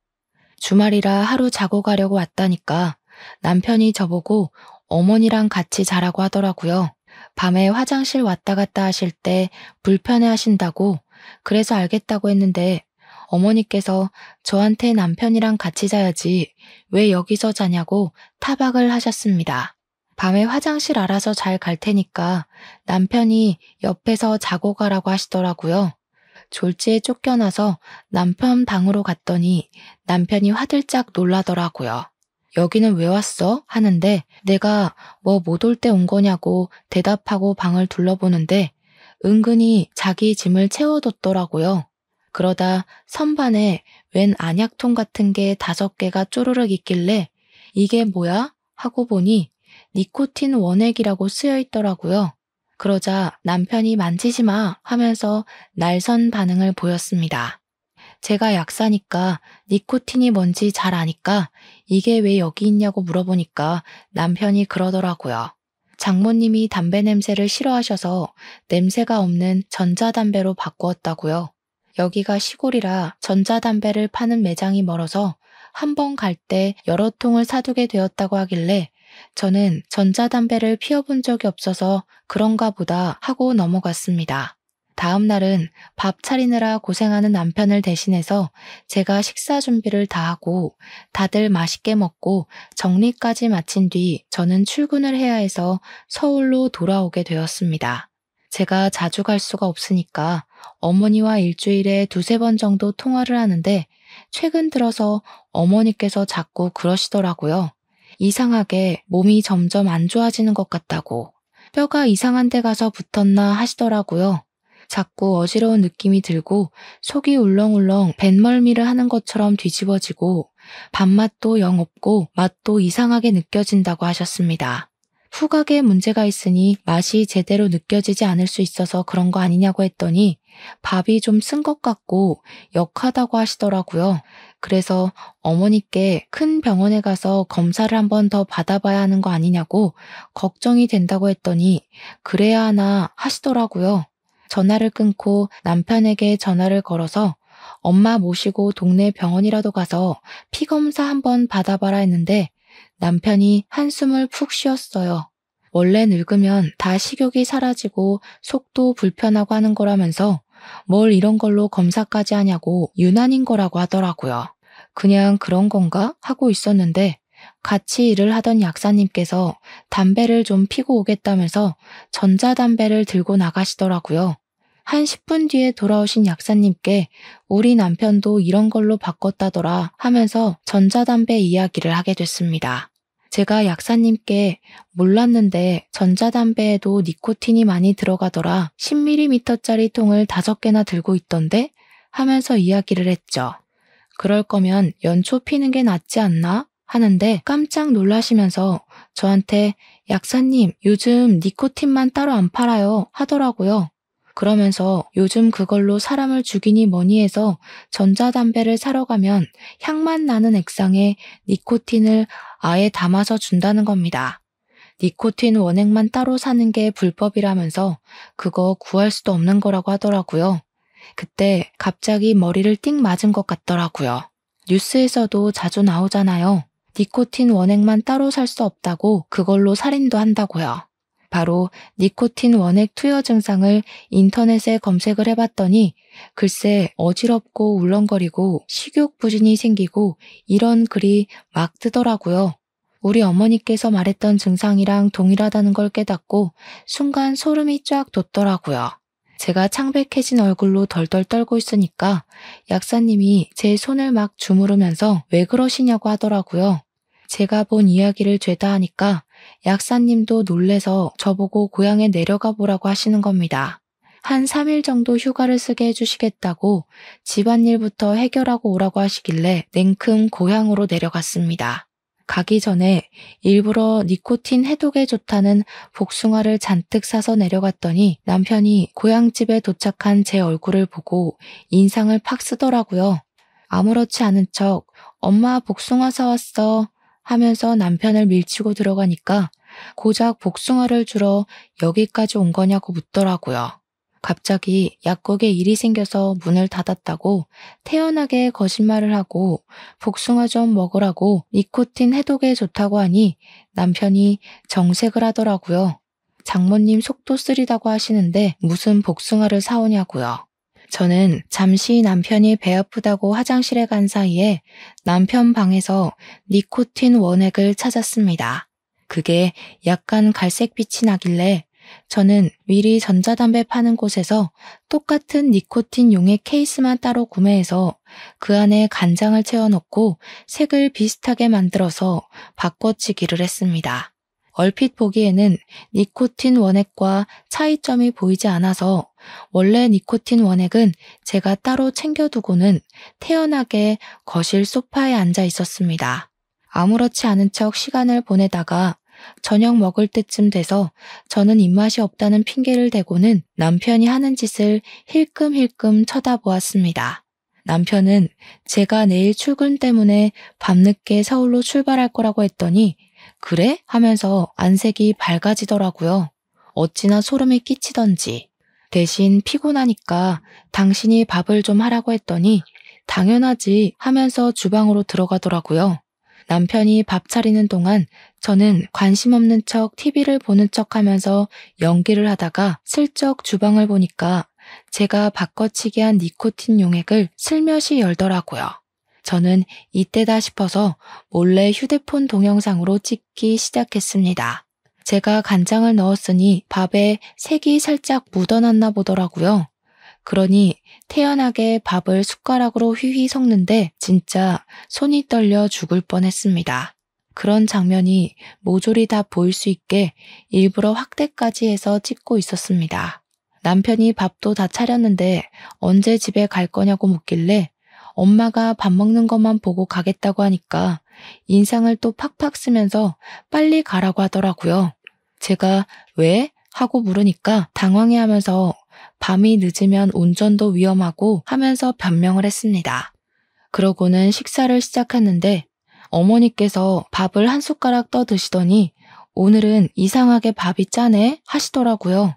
주말이라 하루 자고 가려고 왔다니까 남편이 저보고 어머니랑 같이 자라고 하더라고요. 밤에 화장실 왔다 갔다 하실 때 불편해 하신다고 그래서 알겠다고 했는데 어머니께서 저한테 남편이랑 같이 자야지 왜 여기서 자냐고 타박을 하셨습니다. 밤에 화장실 알아서 잘 갈 테니까 남편이 옆에서 자고 가라고 하시더라고요. 졸지에 쫓겨나서 남편 방으로 갔더니 남편이 화들짝 놀라더라고요. 여기는 왜 왔어? 하는데 내가 뭐 못 올 때 온 거냐고 대답하고 방을 둘러보는데 은근히 자기 짐을 채워뒀더라고요. 그러다 선반에 웬 안약통 같은 게 5개가 쪼르륵 있길래 이게 뭐야? 하고 보니 니코틴 원액이라고 쓰여 있더라고요. 그러자 남편이 만지지 마 하면서 날선 반응을 보였습니다. 제가 약사니까 니코틴이 뭔지 잘 아니까 이게 왜 여기 있냐고 물어보니까 남편이 그러더라고요. 장모님이 담배 냄새를 싫어하셔서 냄새가 없는 전자담배로 바꾸었다고요. 여기가 시골이라 전자담배를 파는 매장이 멀어서 한 번 갈 때 여러 통을 사두게 되었다고 하길래 저는 전자담배를 피워본 적이 없어서 그런가 보다 하고 넘어갔습니다. 다음 날은 밥 차리느라 고생하는 남편을 대신해서 제가 식사 준비를 다 하고 다들 맛있게 먹고 정리까지 마친 뒤 저는 출근을 해야 해서 서울로 돌아오게 되었습니다. 제가 자주 갈 수가 없으니까 어머니와 일주일에 2~3번 정도 통화를 하는데 최근 들어서 어머니께서 자꾸 그러시더라고요. 이상하게 몸이 점점 안 좋아지는 것 같다고. 뼈가 이상한 데 가서 붙었나 하시더라고요. 자꾸 어지러운 느낌이 들고 속이 울렁울렁 뱃멀미를 하는 것처럼 뒤집어지고 밥맛도 영 없고 맛도 이상하게 느껴진다고 하셨습니다. 후각에 문제가 있으니 맛이 제대로 느껴지지 않을 수 있어서 그런 거 아니냐고 했더니 밥이 좀 쓴 것 같고 역하다고 하시더라고요. 그래서 어머니께 큰 병원에 가서 검사를 한 번 더 받아봐야 하는 거 아니냐고 걱정이 된다고 했더니 그래야 하나 하시더라고요. 전화를 끊고 남편에게 전화를 걸어서 엄마 모시고 동네 병원이라도 가서 피검사 한번 받아봐라 했는데 남편이 한숨을 푹 쉬었어요. 원래 늙으면 다 식욕이 사라지고 속도 불편하고 하는 거라면서 뭘 이런 걸로 검사까지 하냐고 유난인 거라고 하더라고요. 그냥 그런 건가? 하고 있었는데 같이 일을 하던 약사님께서 담배를 좀 피고 오겠다면서 전자담배를 들고 나가시더라고요. 한 10분 뒤에 돌아오신 약사님께 우리 남편도 이런 걸로 바꿨다더라 하면서 전자담배 이야기를 하게 됐습니다. 제가 약사님께 몰랐는데 전자담배에도 니코틴이 많이 들어가더라. 10ml짜리 통을 5개나 들고 있던데? 하면서 이야기를 했죠. 그럴 거면 연초 피는 게 낫지 않나? 하는데 깜짝 놀라시면서 저한테 약사님 요즘 니코틴만 따로 안 팔아요 하더라고요. 그러면서 요즘 그걸로 사람을 죽이니 뭐니 해서 전자담배를 사러 가면 향만 나는 액상에 니코틴을 아예 담아서 준다는 겁니다. 니코틴 원액만 따로 사는 게 불법이라면서 그거 구할 수도 없는 거라고 하더라고요. 그때 갑자기 머리를 띵 맞은 것 같더라고요. 뉴스에서도 자주 나오잖아요. 니코틴 원액만 따로 살 수 없다고 그걸로 살인도 한다고요. 바로 니코틴 원액 투여 증상을 인터넷에 검색을 해봤더니 글쎄 어지럽고 울렁거리고 식욕 부진이 생기고 이런 글이 막 뜨더라고요. 우리 어머니께서 말했던 증상이랑 동일하다는 걸 깨닫고 순간 소름이 쫙 돋더라고요. 제가 창백해진 얼굴로 덜덜 떨고 있으니까 약사님이 제 손을 막 주무르면서 왜 그러시냐고 하더라고요. 제가 본 이야기를 죄다 하니까 약사님도 놀래서 저보고 고향에 내려가 보라고 하시는 겁니다. 한 3일 정도 휴가를 쓰게 해주시겠다고 집안일부터 해결하고 오라고 하시길래 냉큼 고향으로 내려갔습니다. 가기 전에 일부러 니코틴 해독에 좋다는 복숭아를 잔뜩 사서 내려갔더니 남편이 고향집에 도착한 제 얼굴을 보고 인상을 팍 쓰더라고요. 아무렇지 않은 척 "엄마 복숭아 사왔어" 하면서 남편을 밀치고 들어가니까 고작 복숭아를 주러 여기까지 온 거냐고 묻더라고요. 갑자기 약국에 일이 생겨서 문을 닫았다고 태연하게 거짓말을 하고 복숭아 좀 먹으라고 니코틴 해독에 좋다고 하니 남편이 정색을 하더라고요. 장모님 속도 쓰리다고 하시는데 무슨 복숭아를 사오냐고요. 저는 잠시 남편이 배 아프다고 화장실에 간 사이에 남편 방에서 니코틴 원액을 찾았습니다. 그게 약간 갈색빛이 나길래 저는 미리 전자담배 파는 곳에서 똑같은 니코틴 용액 케이스만 따로 구매해서 그 안에 간장을 채워넣고 색을 비슷하게 만들어서 바꿔치기를 했습니다. 얼핏 보기에는 니코틴 원액과 차이점이 보이지 않아서 원래 니코틴 원액은 제가 따로 챙겨두고는 태연하게 거실 소파에 앉아 있었습니다. 아무렇지 않은 척 시간을 보내다가 저녁 먹을 때쯤 돼서 저는 입맛이 없다는 핑계를 대고는 남편이 하는 짓을 힐끔힐끔 쳐다보았습니다. 남편은 제가 내일 출근 때문에 밤늦게 서울로 출발할 거라고 했더니 "그래?" 하면서 안색이 밝아지더라고요. 어찌나 소름이 끼치던지. 대신 피곤하니까 당신이 밥을 좀 하라고 했더니 "당연하지" 하면서 주방으로 들어가더라고요. 남편이 밥 차리는 동안 저는 관심 없는 척 TV를 보는 척 하면서 연기를 하다가 슬쩍 주방을 보니까 제가 바꿔치기 한 니코틴 용액을 슬며시 열더라고요. 저는 이때다 싶어서 몰래 휴대폰 동영상으로 찍기 시작했습니다. 제가 간장을 넣었으니 밥에 색이 살짝 묻어났나 보더라고요. 그러니 태연하게 밥을 숟가락으로 휘휘 섞는데 진짜 손이 떨려 죽을 뻔했습니다. 그런 장면이 모조리 다 보일 수 있게 일부러 확대까지 해서 찍고 있었습니다. 남편이 밥도 다 차렸는데 언제 집에 갈 거냐고 묻길래 엄마가 밥 먹는 것만 보고 가겠다고 하니까 인상을 또 팍팍 쓰면서 빨리 가라고 하더라고요. 제가 "왜?" 하고 물으니까 당황해하면서 밤이 늦으면 운전도 위험하고 하면서 변명을 했습니다. 그러고는 식사를 시작했는데 어머니께서 밥을 한 숟가락 떠 드시더니 "오늘은 이상하게 밥이 짜네" 하시더라고요.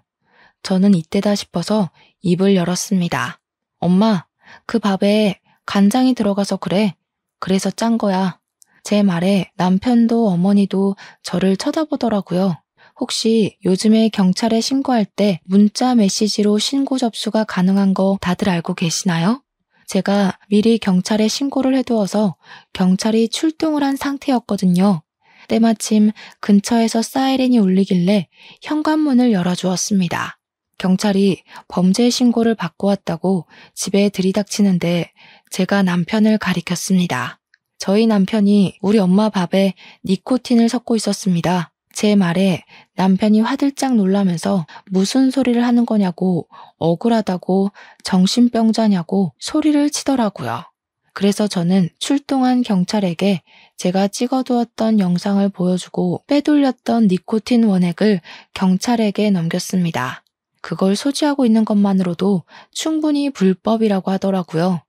저는 이때다 싶어서 입을 열었습니다. "엄마, 그 밥에 간장이 들어가서 그래. 그래서 짠 거야." 제 말에 남편도 어머니도 저를 쳐다보더라고요. 혹시 요즘에 경찰에 신고할 때 문자 메시지로 신고 접수가 가능한 거 다들 알고 계시나요? 제가 미리 경찰에 신고를 해두어서 경찰이 출동을 한 상태였거든요. 때마침 근처에서 사이렌이 울리길래 현관문을 열어주었습니다. 경찰이 범죄 신고를 받고 왔다고 집에 들이닥치는데 제가 남편을 가리켰습니다. 저희 남편이 우리 엄마 밥에 니코틴을 섞고 있었습니다. 제 말에 남편이 화들짝 놀라면서 무슨 소리를 하는 거냐고, 억울하다고, 정신병자냐고 소리를 치더라고요. 그래서 저는 출동한 경찰에게 제가 찍어두었던 영상을 보여주고 빼돌렸던 니코틴 원액을 경찰에게 넘겼습니다. 그걸 소지하고 있는 것만으로도 충분히 불법이라고 하더라고요.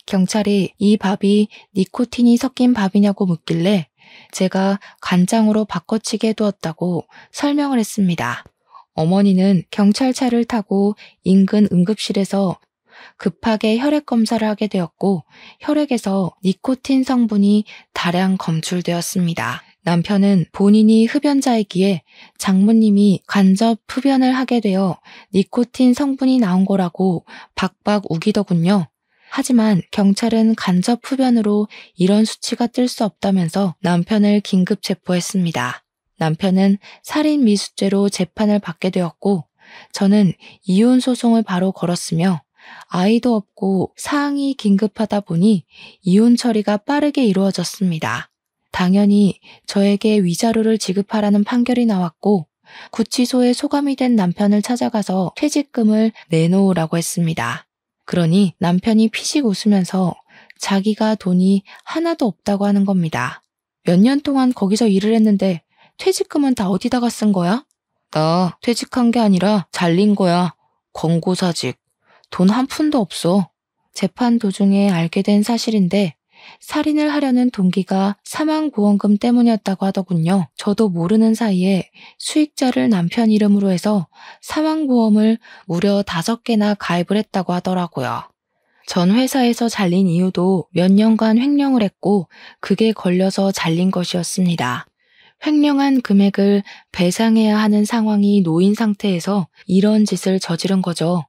경찰이 이 밥이 니코틴이 섞인 밥이냐고 묻길래 제가 간장으로 바꿔치기 해두었다고 설명을 했습니다. 어머니는 경찰차를 타고 인근 응급실에서 급하게 혈액 검사를 하게 되었고 혈액에서 니코틴 성분이 다량 검출되었습니다. 남편은 본인이 흡연자이기에 장모님이 간접 흡연을 하게 되어 니코틴 성분이 나온 거라고 박박 우기더군요. 하지만 경찰은 간접 흡연으로 이런 수치가 뜰 수 없다면서 남편을 긴급 체포했습니다. 남편은 살인 미수죄로 재판을 받게 되었고 저는 이혼 소송을 바로 걸었으며 아이도 없고 사항이 긴급하다 보니 이혼 처리가 빠르게 이루어졌습니다. 당연히 저에게 위자료를 지급하라는 판결이 나왔고 구치소에 소감이 된 남편을 찾아가서 퇴직금을 내놓으라고 했습니다. 그러니 남편이 피식 웃으면서 자기가 돈이 하나도 없다고 하는 겁니다. 몇 년 동안 거기서 일을 했는데 퇴직금은 다 어디다가 쓴 거야? 나 퇴직한 게 아니라 잘린 거야. 권고사직. 돈 한 푼도 없어. 재판 도중에 알게 된 사실인데 살인을 하려는 동기가 사망보험금 때문이었다고 하더군요. 저도 모르는 사이에 수익자를 남편 이름으로 해서 사망보험을 무려 5개나 가입을 했다고 하더라고요. 전 회사에서 잘린 이유도 몇 년간 횡령을 했고 그게 걸려서 잘린 것이었습니다. 횡령한 금액을 배상해야 하는 상황이 놓인 상태에서 이런 짓을 저지른 거죠.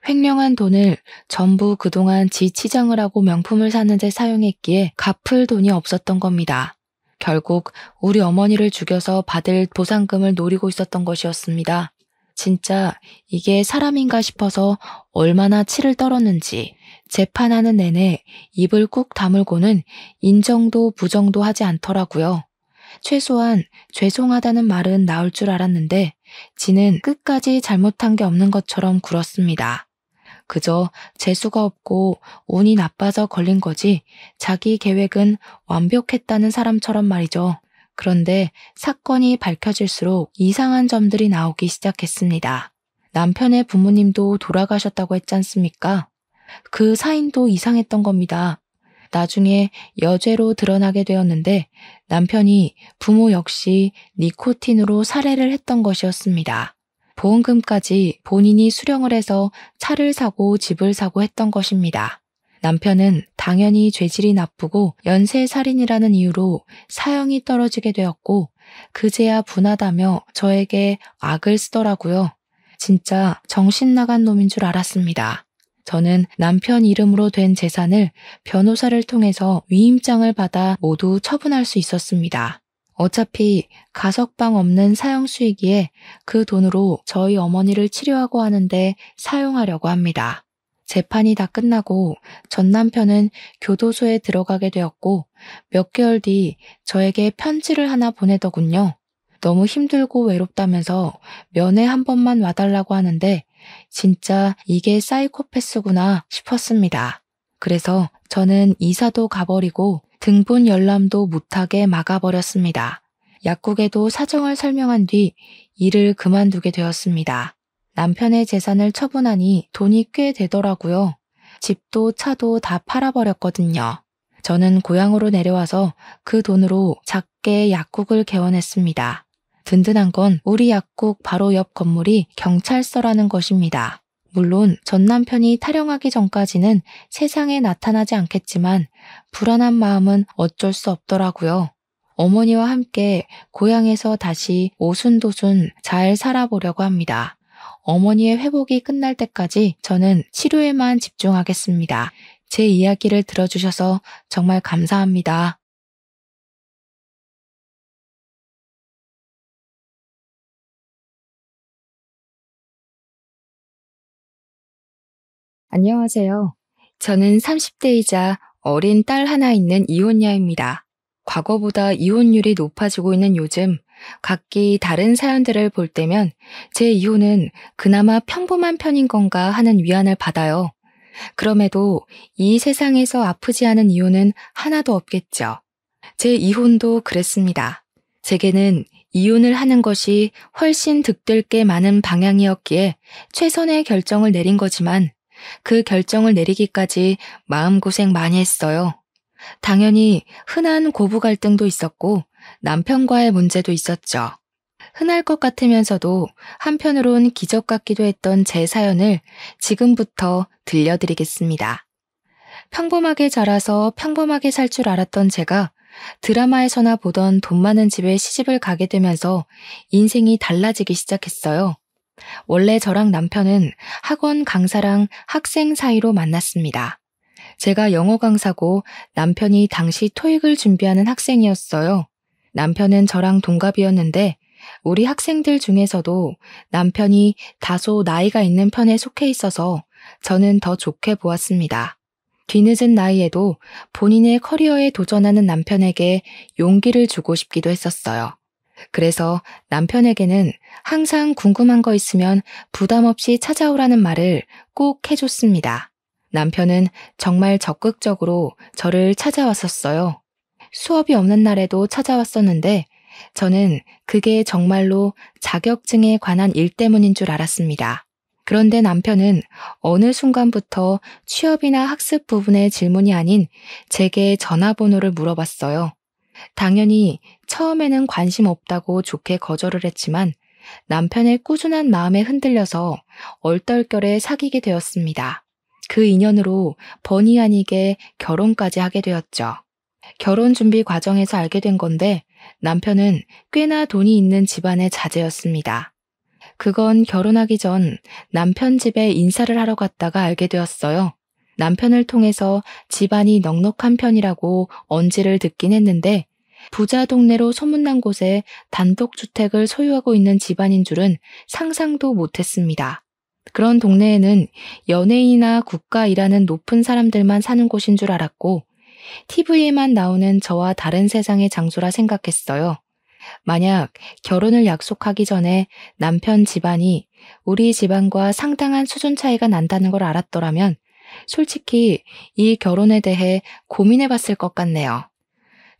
횡령한 돈을 전부 그동안 지 치장을 하고 명품을 사는데 사용했기에 갚을 돈이 없었던 겁니다. 결국 우리 어머니를 죽여서 받을 보상금을 노리고 있었던 것이었습니다. 진짜 이게 사람인가 싶어서 얼마나 치를 떨었는지 재판하는 내내 입을 꾹 다물고는 인정도 부정도 하지 않더라고요. 최소한 죄송하다는 말은 나올 줄 알았는데 지는 끝까지 잘못한 게 없는 것처럼 굴었습니다. 그저 재수가 없고 운이 나빠서 걸린 거지 자기 계획은 완벽했다는 사람처럼 말이죠. 그런데 사건이 밝혀질수록 이상한 점들이 나오기 시작했습니다. 남편의 부모님도 돌아가셨다고 했지 않습니까? 그 사인도 이상했던 겁니다. 나중에 여죄로 드러나게 되었는데 남편이 부모 역시 니코틴으로 살해를 했던 것이었습니다. 보험금까지 본인이 수령을 해서 차를 사고 집을 사고 했던 것입니다. 남편은 당연히 죄질이 나쁘고 연쇄살인이라는 이유로 사형이 떨어지게 되었고 그제야 분하다며 저에게 악을 쓰더라고요. 진짜 정신 나간 놈인 줄 알았습니다. 저는 남편 이름으로 된 재산을 변호사를 통해서 위임장을 받아 모두 처분할 수 있었습니다. 어차피 가석방 없는 사형 수이기에 그 돈으로 저희 어머니를 치료하고 하는데 사용하려고 합니다. 재판이 다 끝나고 전 남편은 교도소에 들어가게 되었고 몇 개월 뒤 저에게 편지를 하나 보내더군요. 너무 힘들고 외롭다면서 면회 한 번만 와달라고 하는데 진짜 이게 사이코패스구나 싶었습니다. 그래서 저는 이사도 가버리고 등본 열람도 못하게 막아버렸습니다. 약국에도 사정을 설명한 뒤 일을 그만두게 되었습니다. 남편의 재산을 처분하니 돈이 꽤 되더라고요. 집도 차도 다 팔아버렸거든요. 저는 고향으로 내려와서 그 돈으로 작게 약국을 개원했습니다. 든든한 건 우리 약국 바로 옆 건물이 경찰서라는 것입니다. 물론 전 남편이 탈영하기 전까지는 세상에 나타나지 않겠지만 불안한 마음은 어쩔 수 없더라고요. 어머니와 함께 고향에서 다시 오순도순 잘 살아보려고 합니다. 어머니의 회복이 끝날 때까지 저는 치료에만 집중하겠습니다. 제 이야기를 들어주셔서 정말 감사합니다. 안녕하세요. 저는 30대이자 어린 딸 하나 있는 이혼녀입니다. 과거보다 이혼율이 높아지고 있는 요즘 각기 다른 사연들을 볼 때면 제 이혼은 그나마 평범한 편인 건가 하는 위안을 받아요. 그럼에도 이 세상에서 아프지 않은 이혼은 하나도 없겠죠. 제 이혼도 그랬습니다. 제게는 이혼을 하는 것이 훨씬 득될 게 많은 방향이었기에 최선의 결정을 내린 거지만 그 결정을 내리기까지 마음고생 많이 했어요. 당연히 흔한 고부 갈등도 있었고 남편과의 문제도 있었죠. 흔할 것 같으면서도 한편으론 기적 같기도 했던 제 사연을 지금부터 들려드리겠습니다. 평범하게 자라서 평범하게 살 줄 알았던 제가 드라마에서나 보던 돈 많은 집에 시집을 가게 되면서 인생이 달라지기 시작했어요. 원래 저랑 남편은 학원 강사랑 학생 사이로 만났습니다. 제가 영어 강사고 남편이 당시 토익을 준비하는 학생이었어요. 남편은 저랑 동갑이었는데 우리 학생들 중에서도 남편이 다소 나이가 있는 편에 속해 있어서 저는 더 좋게 보았습니다. 뒤늦은 나이에도 본인의 커리어에 도전하는 남편에게 용기를 주고 싶기도 했었어요. 그래서 남편에게는 항상 궁금한 거 있으면 부담 없이 찾아오라는 말을 꼭 해줬습니다. 남편은 정말 적극적으로 저를 찾아왔었어요. 수업이 없는 날에도 찾아왔었는데 저는 그게 정말로 자격증에 관한 일 때문인 줄 알았습니다. 그런데 남편은 어느 순간부터 취업이나 학습 부분의 질문이 아닌 제게 전화번호를 물어봤어요. 당연히 처음에는 관심 없다고 좋게 거절을 했지만 남편의 꾸준한 마음에 흔들려서 얼떨결에 사귀게 되었습니다. 그 인연으로 본의 아니게 결혼까지 하게 되었죠. 결혼 준비 과정에서 알게 된 건데 남편은 꽤나 돈이 있는 집안의 자제였습니다. 그건 결혼하기 전 남편 집에 인사를 하러 갔다가 알게 되었어요. 남편을 통해서 집안이 넉넉한 편이라고 언지를 듣긴 했는데 부자 동네로 소문난 곳에 단독주택을 소유하고 있는 집안인 줄은 상상도 못했습니다. 그런 동네에는 연예인이나 국가 일하는 높은 사람들만 사는 곳인 줄 알았고 TV에만 나오는 저와 다른 세상의 장소라 생각했어요. 만약 결혼을 약속하기 전에 남편 집안이 우리 집안과 상당한 수준 차이가 난다는 걸 알았더라면 솔직히 이 결혼에 대해 고민해 봤을 것 같네요.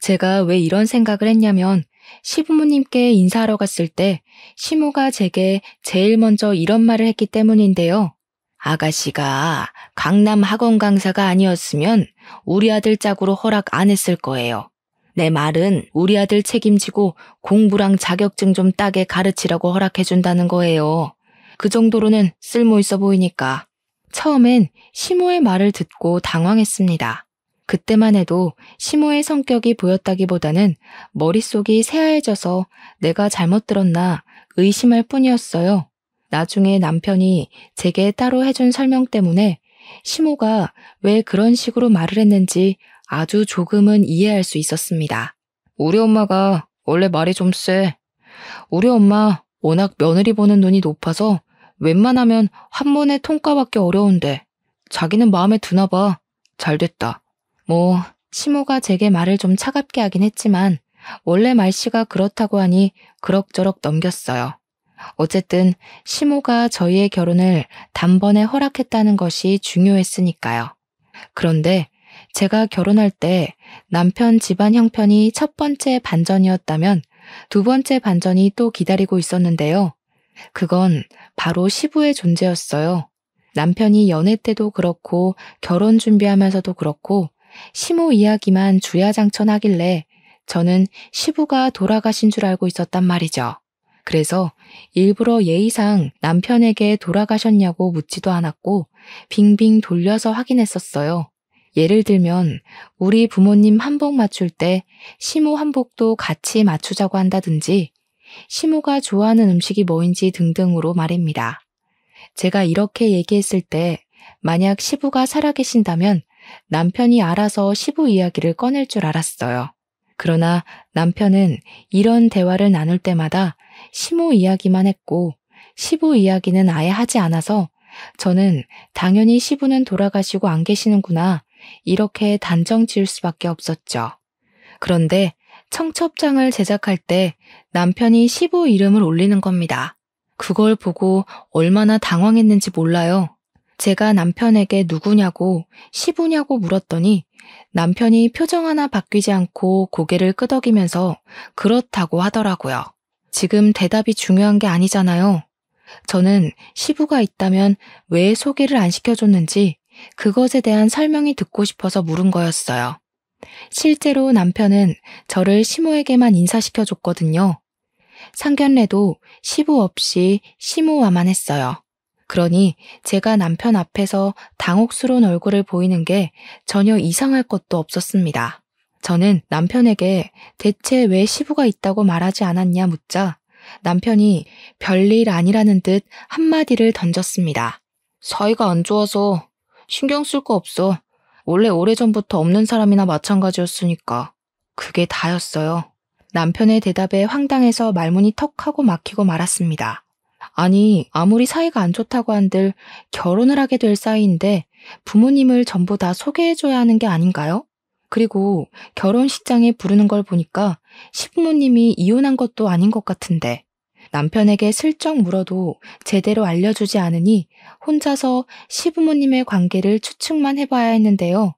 제가 왜 이런 생각을 했냐면 시부모님께 인사하러 갔을 때 시모가 제게 제일 먼저 이런 말을 했기 때문인데요. 아가씨가 강남 학원 강사가 아니었으면 우리 아들 짝으로 허락 안 했을 거예요. 내 말은 우리 아들 책임지고 공부랑 자격증 좀 따게 가르치라고 허락해준다는 거예요. 그 정도로는 쓸모 있어 보이니까. 처음엔 시모의 말을 듣고 당황했습니다. 그때만 해도 시모의 성격이 보였다기보다는 머릿속이 새하얘져서 내가 잘못 들었나 의심할 뿐이었어요. 나중에 남편이 제게 따로 해준 설명 때문에 시모가 왜 그런 식으로 말을 했는지 아주 조금은 이해할 수 있었습니다. 우리 엄마가 원래 말이 좀 세. 우리 엄마 워낙 며느리 보는 눈이 높아서 웬만하면 한 번에 통과받기 어려운데 자기는 마음에 드나 봐. 잘됐다. 시모가 제게 말을 좀 차갑게 하긴 했지만 원래 말씨가 그렇다고 하니 그럭저럭 넘겼어요. 어쨌든 시모가 저희의 결혼을 단번에 허락했다는 것이 중요했으니까요. 그런데 제가 결혼할 때 남편 집안 형편이 첫 번째 반전이었다면 두 번째 반전이 또 기다리고 있었는데요. 그건 바로 시부의 존재였어요. 남편이 연애 때도 그렇고 결혼 준비하면서도 그렇고 시모 이야기만 주야장천하길래 저는 시부가 돌아가신 줄 알고 있었단 말이죠. 그래서 일부러 예의상 남편에게 돌아가셨냐고 묻지도 않았고 빙빙 돌려서 확인했었어요. 예를 들면 우리 부모님 한복 맞출 때 시모 한복도 같이 맞추자고 한다든지 시모가 좋아하는 음식이 뭐인지 등등으로 말입니다. 제가 이렇게 얘기했을 때 만약 시부가 살아계신다면 남편이 알아서 시부 이야기를 꺼낼 줄 알았어요. 그러나 남편은 이런 대화를 나눌 때마다 시모 이야기만 했고 시부 이야기는 아예 하지 않아서 저는 당연히 시부는 돌아가시고 안 계시는구나 이렇게 단정 지을 수밖에 없었죠. 그런데 청첩장을 제작할 때 남편이 시부 이름을 올리는 겁니다. 그걸 보고 얼마나 당황했는지 몰라요. 제가 남편에게 누구냐고 시부냐고 물었더니 남편이 표정 하나 바뀌지 않고 고개를 끄덕이면서 그렇다고 하더라고요. 지금 대답이 중요한 게 아니잖아요. 저는 시부가 있다면 왜 소개를 안 시켜줬는지 그것에 대한 설명이 듣고 싶어서 물은 거였어요. 실제로 남편은 저를 시모에게만 인사시켜줬거든요. 상견례도 시부 없이 시모와만 했어요. 그러니 제가 남편 앞에서 당혹스러운 얼굴을 보이는 게 전혀 이상할 것도 없었습니다. 저는 남편에게 대체 왜 시부가 있다고 말하지 않았냐 묻자 남편이 별일 아니라는 듯 한마디를 던졌습니다. 사이가 안 좋아서 신경 쓸 거 없어. 원래 오래전부터 없는 사람이나 마찬가지였으니까. 그게 다였어요. 남편의 대답에 황당해서 말문이 턱 하고 막히고 말았습니다. 아니, 아무리 사이가 안 좋다고 한들 결혼을 하게 될 사이인데 부모님을 전부 다 소개해줘야 하는 게 아닌가요? 그리고 결혼식장에 부르는 걸 보니까 시부모님이 이혼한 것도 아닌 것 같은데 남편에게 슬쩍 물어도 제대로 알려주지 않으니 혼자서 시부모님의 관계를 추측만 해봐야 했는데요.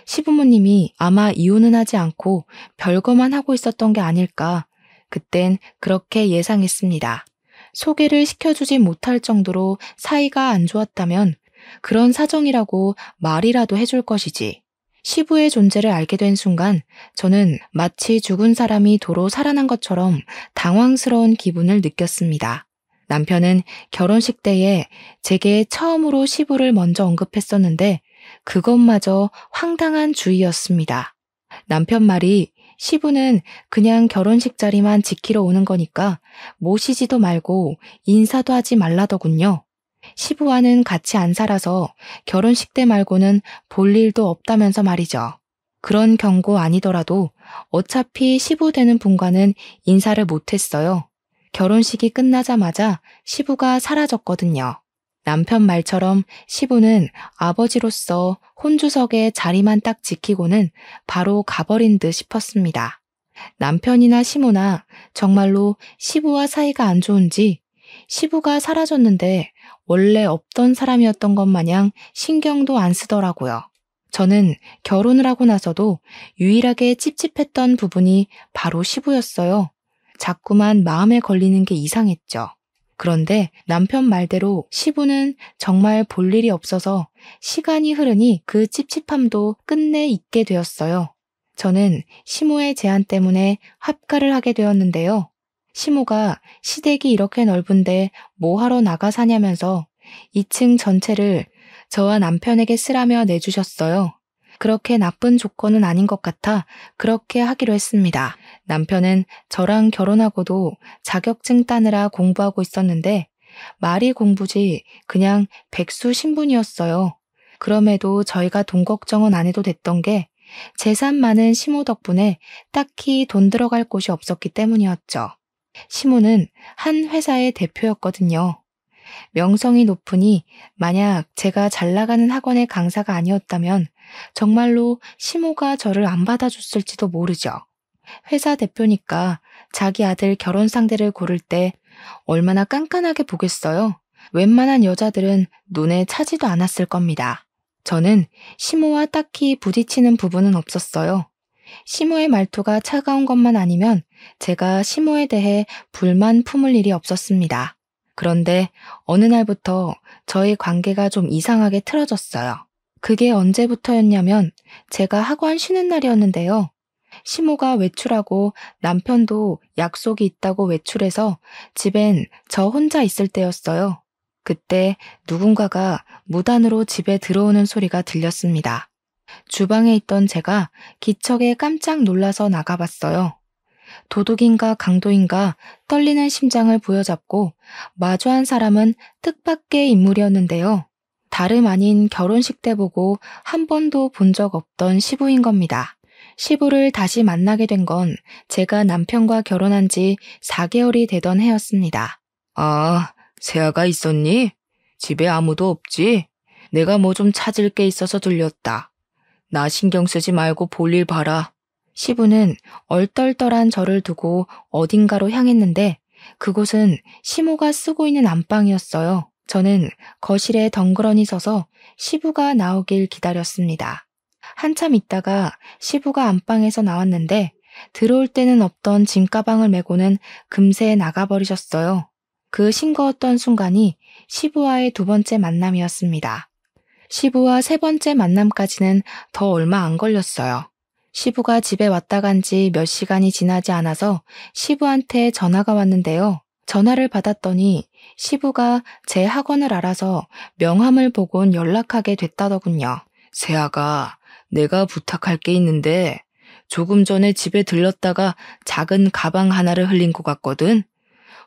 시부모님이 아마 이혼은 하지 않고 별거만 하고 있었던 게 아닐까. 그땐 그렇게 예상했습니다. 소개를 시켜주지 못할 정도로 사이가 안 좋았다면 그런 사정이라고 말이라도 해줄 것이지. 시부의 존재를 알게 된 순간 저는 마치 죽은 사람이 도로 살아난 것처럼 당황스러운 기분을 느꼈습니다. 남편은 결혼식 때에 제게 처음으로 시부를 먼저 언급했었는데 그것마저 황당한 주의였습니다. 남편 말이 시부는 그냥 결혼식 자리만 지키러 오는 거니까 모시지도 말고 인사도 하지 말라더군요. 시부와는 같이 안 살아서 결혼식 때 말고는 볼 일도 없다면서 말이죠. 그런 경고 아니더라도 어차피 시부 되는 분과는 인사를 못했어요. 결혼식이 끝나자마자 시부가 사라졌거든요. 남편 말처럼 시부는 아버지로서 혼주석에 자리만 딱 지키고는 바로 가버린 듯 싶었습니다. 남편이나 시모나 정말로 시부와 사이가 안 좋은지 시부가 사라졌는데 원래 없던 사람이었던 것 마냥 신경도 안 쓰더라고요. 저는 결혼을 하고 나서도 유일하게 찝찝했던 부분이 바로 시부였어요. 자꾸만 마음에 걸리는 게 이상했죠. 그런데 남편 말대로 시부는 정말 볼 일이 없어서 시간이 흐르니 그 찝찝함도 끝내 잊게 되었어요. 저는 시모의 제안 때문에 합가를 하게 되었는데요. 시모가 시댁이 이렇게 넓은데 뭐하러 나가 사냐면서 2층 전체를 저와 남편에게 쓰라며 내주셨어요. 그렇게 나쁜 조건은 아닌 것 같아 그렇게 하기로 했습니다. 남편은 저랑 결혼하고도 자격증 따느라 공부하고 있었는데 말이 공부지 그냥 백수 신분이었어요. 그럼에도 저희가 돈 걱정은 안 해도 됐던 게 재산 많은 시모 덕분에 딱히 돈 들어갈 곳이 없었기 때문이었죠. 시모는 한 회사의 대표였거든요. 명성이 높으니 만약 제가 잘 나가는 학원의 강사가 아니었다면 정말로 시모가 저를 안 받아줬을지도 모르죠. 회사 대표니까 자기 아들 결혼 상대를 고를 때 얼마나 깐깐하게 보겠어요. 웬만한 여자들은 눈에 차지도 않았을 겁니다. 저는 시모와 딱히 부딪히는 부분은 없었어요. 시모의 말투가 차가운 것만 아니면 제가 시모에 대해 불만 품을 일이 없었습니다. 그런데 어느 날부터 저희 관계가 좀 이상하게 틀어졌어요. 그게 언제부터였냐면 제가 학원 쉬는 날이었는데요. 시모가 외출하고 남편도 약속이 있다고 외출해서 집엔 저 혼자 있을 때였어요. 그때 누군가가 무단으로 집에 들어오는 소리가 들렸습니다. 주방에 있던 제가 기척에 깜짝 놀라서 나가봤어요. 도둑인가 강도인가 떨리는 심장을 부여잡고 마주한 사람은 뜻밖의 인물이었는데요. 다름 아닌 결혼식 때 보고 한 번도 본 적 없던 시부인 겁니다. 시부를 다시 만나게 된 건 제가 남편과 결혼한 지 4개월이 되던 해였습니다. 아, 세아가 있었니? 집에 아무도 없지? 내가 뭐 좀 찾을 게 있어서 들렸다. 나 신경 쓰지 말고 볼일 봐라. 시부는 얼떨떨한 저를 두고 어딘가로 향했는데 그곳은 시모가 쓰고 있는 안방이었어요. 저는 거실에 덩그러니 서서 시부가 나오길 기다렸습니다. 한참 있다가 시부가 안방에서 나왔는데 들어올 때는 없던 짐가방을 메고는 금세 나가버리셨어요. 그 싱거웠던 순간이 시부와의 2번째 만남이었습니다. 시부와 3번째 만남까지는 더 얼마 안 걸렸어요. 시부가 집에 왔다 간 지 몇 시간이 지나지 않아서 시부한테 전화가 왔는데요. 전화를 받았더니 시부가 제 학원을 알아서 명함을 보곤 연락하게 됐다더군요. 세아가 내가 부탁할 게 있는데 조금 전에 집에 들렀다가 작은 가방 하나를 흘린 것 같거든.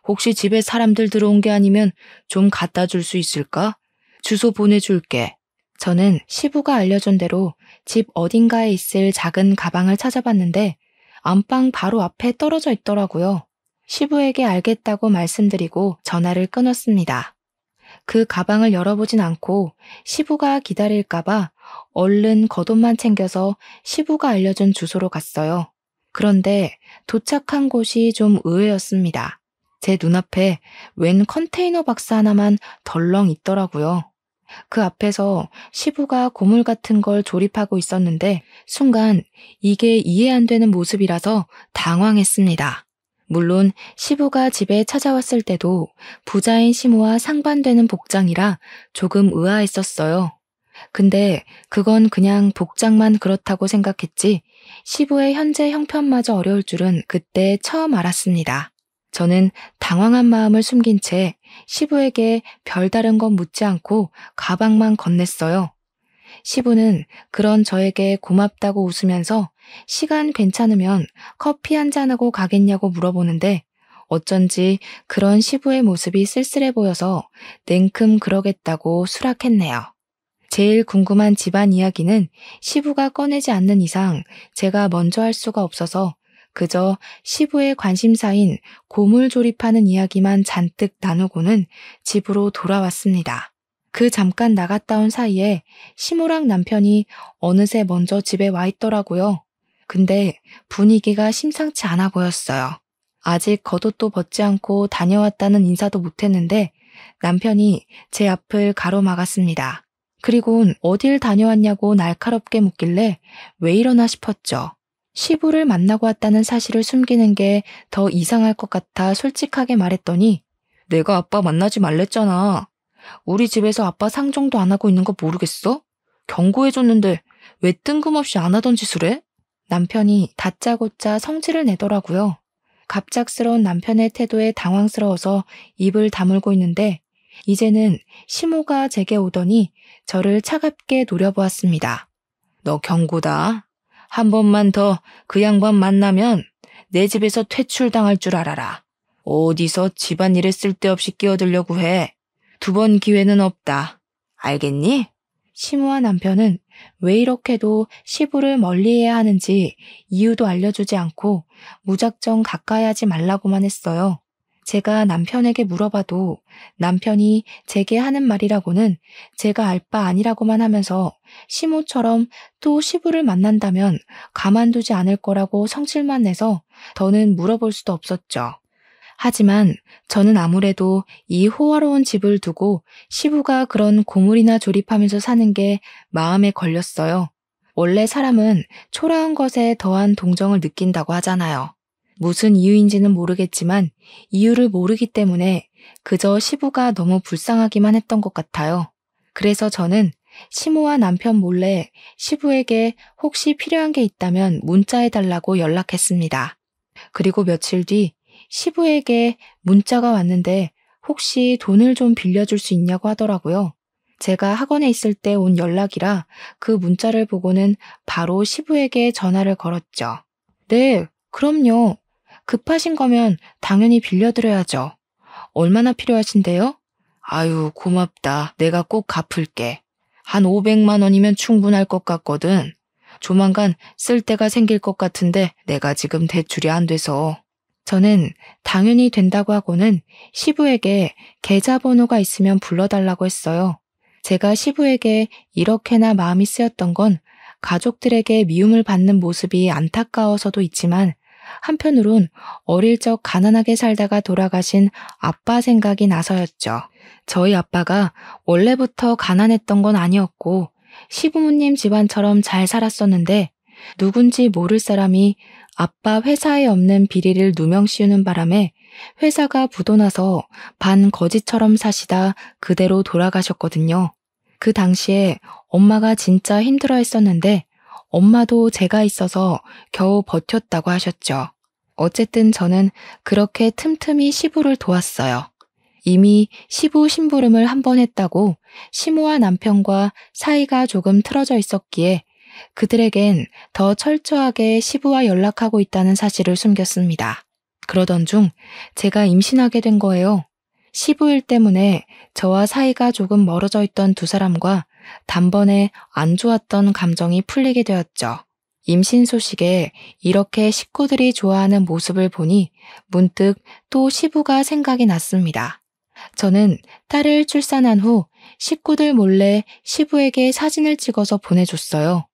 혹시 집에 사람들 들어온 게 아니면 좀 갖다 줄 수 있을까? 주소 보내줄게. 저는 시부가 알려준 대로 집 어딘가에 있을 작은 가방을 찾아봤는데 안방 바로 앞에 떨어져 있더라고요. 시부에게 알겠다고 말씀드리고 전화를 끊었습니다. 그 가방을 열어보진 않고 시부가 기다릴까봐 얼른 겉옷만 챙겨서 시부가 알려준 주소로 갔어요. 그런데 도착한 곳이 좀 의외였습니다. 제 눈앞에 웬 컨테이너 박스 하나만 덜렁 있더라고요. 그 앞에서 시부가 고물 같은 걸 조립하고 있었는데 순간 이게 이해 안 되는 모습이라서 당황했습니다. 물론 시부가 집에 찾아왔을 때도 부자인 시모와 상반되는 복장이라 조금 의아했었어요. 근데 그건 그냥 복장만 그렇다고 생각했지 시부의 현재 형편마저 어려울 줄은 그때 처음 알았습니다. 저는 당황한 마음을 숨긴 채 시부에게 별다른 건 묻지 않고 가방만 건넸어요. 시부는 그런 저에게 고맙다고 웃으면서 시간 괜찮으면 커피 한 잔하고 가겠냐고 물어보는데 어쩐지 그런 시부의 모습이 쓸쓸해 보여서 냉큼 그러겠다고 수락했네요. 제일 궁금한 집안 이야기는 시부가 꺼내지 않는 이상 제가 먼저 할 수가 없어서 그저 시부의 관심사인 고물 조립하는 이야기만 잔뜩 나누고는 집으로 돌아왔습니다. 그 잠깐 나갔다 온 사이에 시모랑 남편이 어느새 먼저 집에 와 있더라고요. 근데 분위기가 심상치 않아 보였어요. 아직 겉옷도 벗지 않고 다녀왔다는 인사도 못했는데 남편이 제 앞을 가로막았습니다. 그리곤 어딜 다녀왔냐고 날카롭게 묻길래 왜 이러나 싶었죠. 시부를 만나고 왔다는 사실을 숨기는 게 더 이상할 것 같아 솔직하게 말했더니 내가 아빠 만나지 말랬잖아. 우리 집에서 아빠 상종도 안 하고 있는 거 모르겠어? 경고해줬는데 왜 뜬금없이 안 하던 짓을 해? 남편이 다짜고짜 성질을 내더라고요. 갑작스러운 남편의 태도에 당황스러워서 입을 다물고 있는데 이제는 시모가 제게 오더니 저를 차갑게 노려보았습니다. 너 경고다. 한 번만 더 그 양반 만나면 내 집에서 퇴출당할 줄 알아라. 어디서 집안일에 쓸데없이 끼어들려고 해. 2번 기회는 없다. 알겠니? 시모와 남편은 왜 이렇게도 시부를 멀리해야 하는지 이유도 알려주지 않고 무작정 가까이 하지 말라고만 했어요. 제가 남편에게 물어봐도 남편이 제게 하는 말이라고는 제가 알 바 아니라고만 하면서 시모처럼 또 시부를 만난다면 가만두지 않을 거라고 성질만 내서 더는 물어볼 수도 없었죠. 하지만 저는 아무래도 이 호화로운 집을 두고 시부가 그런 고물이나 조립하면서 사는 게 마음에 걸렸어요. 원래 사람은 초라한 것에 더한 동정을 느낀다고 하잖아요. 무슨 이유인지는 모르겠지만 이유를 모르기 때문에 그저 시부가 너무 불쌍하기만 했던 것 같아요. 그래서 저는 시모와 남편 몰래 시부에게 혹시 필요한 게 있다면 문자해달라고 연락했습니다. 그리고 며칠 뒤 시부에게 문자가 왔는데 혹시 돈을 좀 빌려줄 수 있냐고 하더라고요. 제가 학원에 있을 때 온 연락이라 그 문자를 보고는 바로 시부에게 전화를 걸었죠. 네, 그럼요. 급하신 거면 당연히 빌려드려야죠. 얼마나 필요하신데요? 아유, 고맙다. 내가 꼭 갚을게. 한 500만 원이면 충분할 것 같거든. 조만간 쓸 데가 생길 것 같은데 내가 지금 대출이 안 돼서. 저는 당연히 된다고 하고는 시부에게 계좌번호가 있으면 불러달라고 했어요. 제가 시부에게 이렇게나 마음이 쓰였던 건 가족들에게 미움을 받는 모습이 안타까워서도 있지만 한편으론 어릴 적 가난하게 살다가 돌아가신 아빠 생각이 나서였죠. 저희 아빠가 원래부터 가난했던 건 아니었고 시부모님 집안처럼 잘 살았었는데 누군지 모를 사람이 아빠 회사에 없는 비리를 누명 씌우는 바람에 회사가 부도나서 반 거지처럼 사시다 그대로 돌아가셨거든요. 그 당시에 엄마가 진짜 힘들어 했었는데 엄마도 제가 있어서 겨우 버텼다고 하셨죠. 어쨌든 저는 그렇게 틈틈이 시부를 도왔어요. 이미 시부 심부름을 한 번 했다고 시모와 남편과 사이가 조금 틀어져 있었기에 그들에겐 더 철저하게 시부와 연락하고 있다는 사실을 숨겼습니다. 그러던 중 제가 임신하게 된 거예요. 시부 일 때문에 저와 사이가 조금 멀어져 있던 두 사람과 단번에 안 좋았던 감정이 풀리게 되었죠. 임신 소식에 이렇게 식구들이 좋아하는 모습을 보니 문득 또 시부가 생각이 났습니다. 저는 딸을 출산한 후 식구들 몰래 시부에게 사진을 찍어서 보내줬어요.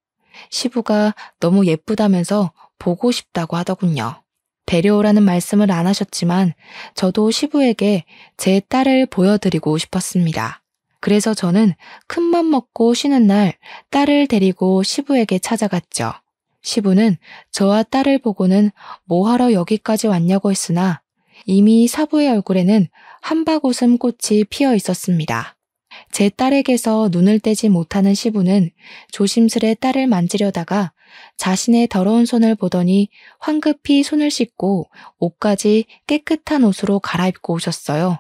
시부가 너무 예쁘다면서 보고 싶다고 하더군요. 데려오라는 말씀을 안 하셨지만 저도 시부에게 제 딸을 보여드리고 싶었습니다. 그래서 저는 큰맘 먹고 쉬는 날 딸을 데리고 시부에게 찾아갔죠. 시부는 저와 딸을 보고는 뭐하러 여기까지 왔냐고 했으나 이미 사부의 얼굴에는 한박웃음 꽃이 피어 있었습니다. 제 딸에게서 눈을 떼지 못하는 시부는 조심스레 딸을 만지려다가 자신의 더러운 손을 보더니 황급히 손을 씻고 옷까지 깨끗한 옷으로 갈아입고 오셨어요.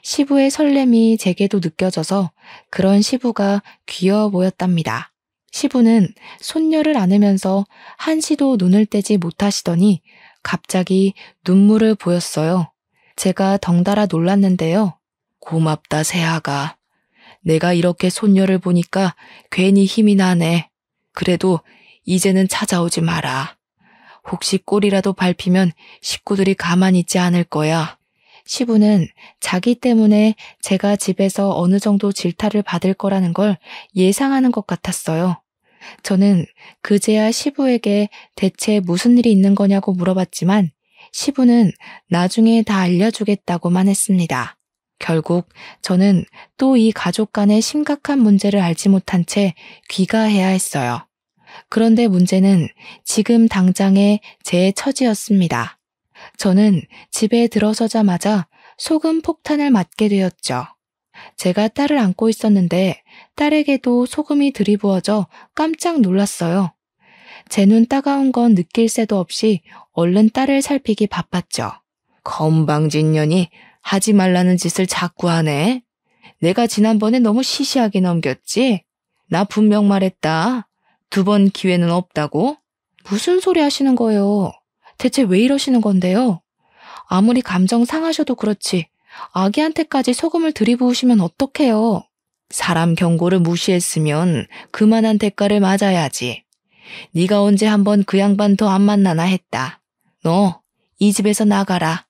시부의 설렘이 제게도 느껴져서 그런 시부가 귀여워 보였답니다. 시부는 손녀를 안으면서 한시도 눈을 떼지 못하시더니 갑자기 눈물을 보였어요. 제가 덩달아 놀랐는데요. 고맙다, 새아가. 내가 이렇게 손녀를 보니까 괜히 힘이 나네. 그래도 이제는 찾아오지 마라. 혹시 꼬리라도 밟히면 식구들이 가만히 있지 않을 거야. 시부는 자기 때문에 제가 집에서 어느 정도 질타를 받을 거라는 걸 예상하는 것 같았어요. 저는 그제야 시부에게 대체 무슨 일이 있는 거냐고 물어봤지만 시부는 나중에 다 알려주겠다고만 했습니다. 결국 저는 또 이 가족 간의 심각한 문제를 알지 못한 채 귀가해야 했어요. 그런데 문제는 지금 당장의 제 처지였습니다. 저는 집에 들어서자마자 소금 폭탄을 맞게 되었죠. 제가 딸을 안고 있었는데 딸에게도 소금이 들이부어져 깜짝 놀랐어요. 제 눈 따가운 건 느낄 새도 없이 얼른 딸을 살피기 바빴죠. 건방진년이 하지 말라는 짓을 자꾸 하네. 내가 지난번에 너무 시시하게 넘겼지? 나 분명 말했다. 2번 기회는 없다고? 무슨 소리 하시는 거예요? 대체 왜 이러시는 건데요? 아무리 감정 상하셔도 그렇지 아기한테까지 소금을 들이부으시면 어떡해요? 사람 경고를 무시했으면 그만한 대가를 맞아야지. 네가 언제 한번 그 양반 더 안 만나나 했다. 너 이 집에서 나가라.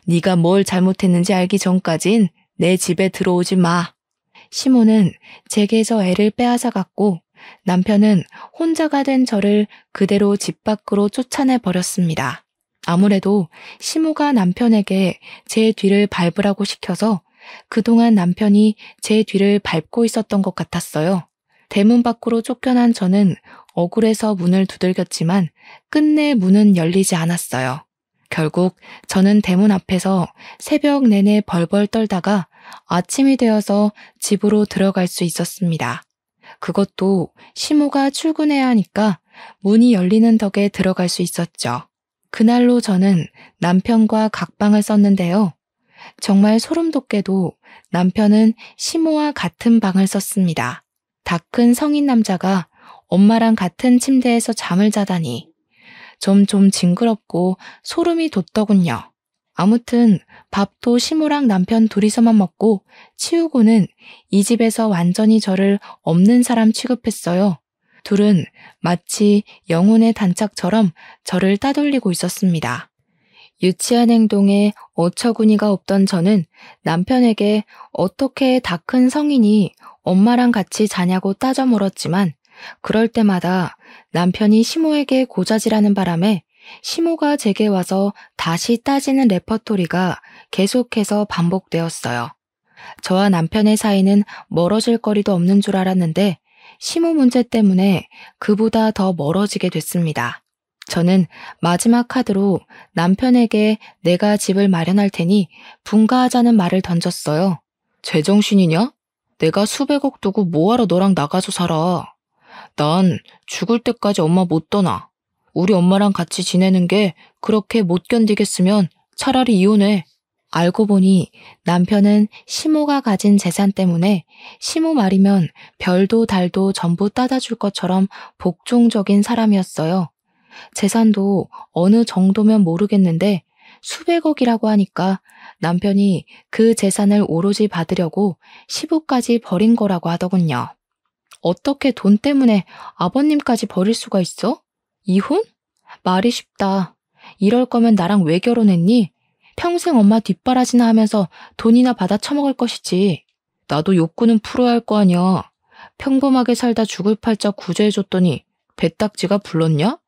네가 뭘 잘못했는지 알기 전까진 내 집에 들어오지 마. 시모는 제게서 애를 빼앗아갔고 남편은 혼자가 된 저를 그대로 집 밖으로 쫓아내 버렸습니다. 아무래도 시모가 남편에게 제 뒤를 밟으라고 시켜서 그동안 남편이 제 뒤를 밟고 있었던 것 같았어요. 대문 밖으로 쫓겨난 저는 억울해서 문을 두들겼지만 끝내 문은 열리지 않았어요. 결국 저는 대문 앞에서 새벽 내내 벌벌 떨다가 아침이 되어서 집으로 들어갈 수 있었습니다. 그것도 시모가 출근해야 하니까 문이 열리는 덕에 들어갈 수 있었죠. 그날로 저는 남편과 각방을 썼는데요. 정말 소름 돋게도 남편은 시모와 같은 방을 썼습니다. 다 큰 성인 남자가 엄마랑 같은 침대에서 잠을 자다니 좀 징그럽고 소름이 돋더군요. 아무튼 밥도 시모랑 남편 둘이서만 먹고 치우고는 이 집에서 완전히 저를 없는 사람 취급했어요. 둘은 마치 영혼의 단짝처럼 저를 따돌리고 있었습니다. 유치한 행동에 어처구니가 없던 저는 남편에게 어떻게 다 큰 성인이 엄마랑 같이 자냐고 따져 물었지만 그럴 때마다 남편이 시모에게 고자질하는 바람에 시모가 제게 와서 다시 따지는 레퍼토리가 계속해서 반복되었어요. 저와 남편의 사이는 멀어질 거리도 없는 줄 알았는데 시모 문제 때문에 그보다 더 멀어지게 됐습니다. 저는 마지막 카드로 남편에게 내가 집을 마련할 테니 분가하자는 말을 던졌어요. 제정신이냐? 내가 수백억 두고 뭐하러 너랑 나가서 살아. 난 죽을 때까지 엄마 못 떠나. 우리 엄마랑 같이 지내는 게 그렇게 못 견디겠으면 차라리 이혼해. 알고 보니 남편은 시모가 가진 재산 때문에 시모 말이면 별도 달도 전부 따다 줄 것처럼 복종적인 사람이었어요. 재산도 어느 정도면 모르겠는데 수백억이라고 하니까 남편이 그 재산을 오로지 받으려고 시부까지 버린 거라고 하더군요. 어떻게 돈 때문에 아버님까지 버릴 수가 있어? 이혼? 말이 쉽다. 이럴 거면 나랑 왜 결혼했니? 평생 엄마 뒷바라지나 하면서 돈이나 받아 처먹을 것이지. 나도 욕구는 풀어야 할 거 아니야. 평범하게 살다 죽을 팔자 구제해줬더니 배딱지가 불렀냐?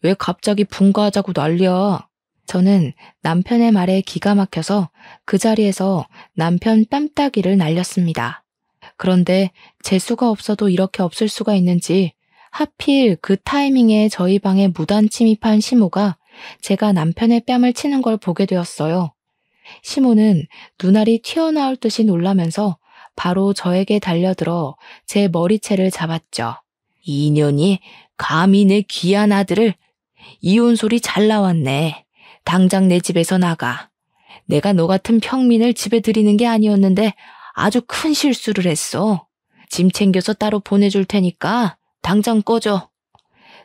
왜 갑자기 분가하자고 난리야. 저는 남편의 말에 기가 막혀서 그 자리에서 남편 뺨따기를 날렸습니다. 그런데 재수가 없어도 이렇게 없을 수가 있는지 하필 그 타이밍에 저희 방에 무단 침입한 시모가 제가 남편의 뺨을 치는 걸 보게 되었어요. 시모는 눈알이 튀어나올 듯이 놀라면서 바로 저에게 달려들어 제 머리채를 잡았죠. 이년이 감히 내 귀한 아들을. 이혼 소리 잘 나왔네. 당장 내 집에서 나가. 내가 너 같은 평민을 집에 들이는 게 아니었는데 아주 큰 실수를 했어. 짐 챙겨서 따로 보내줄 테니까 당장 꺼져.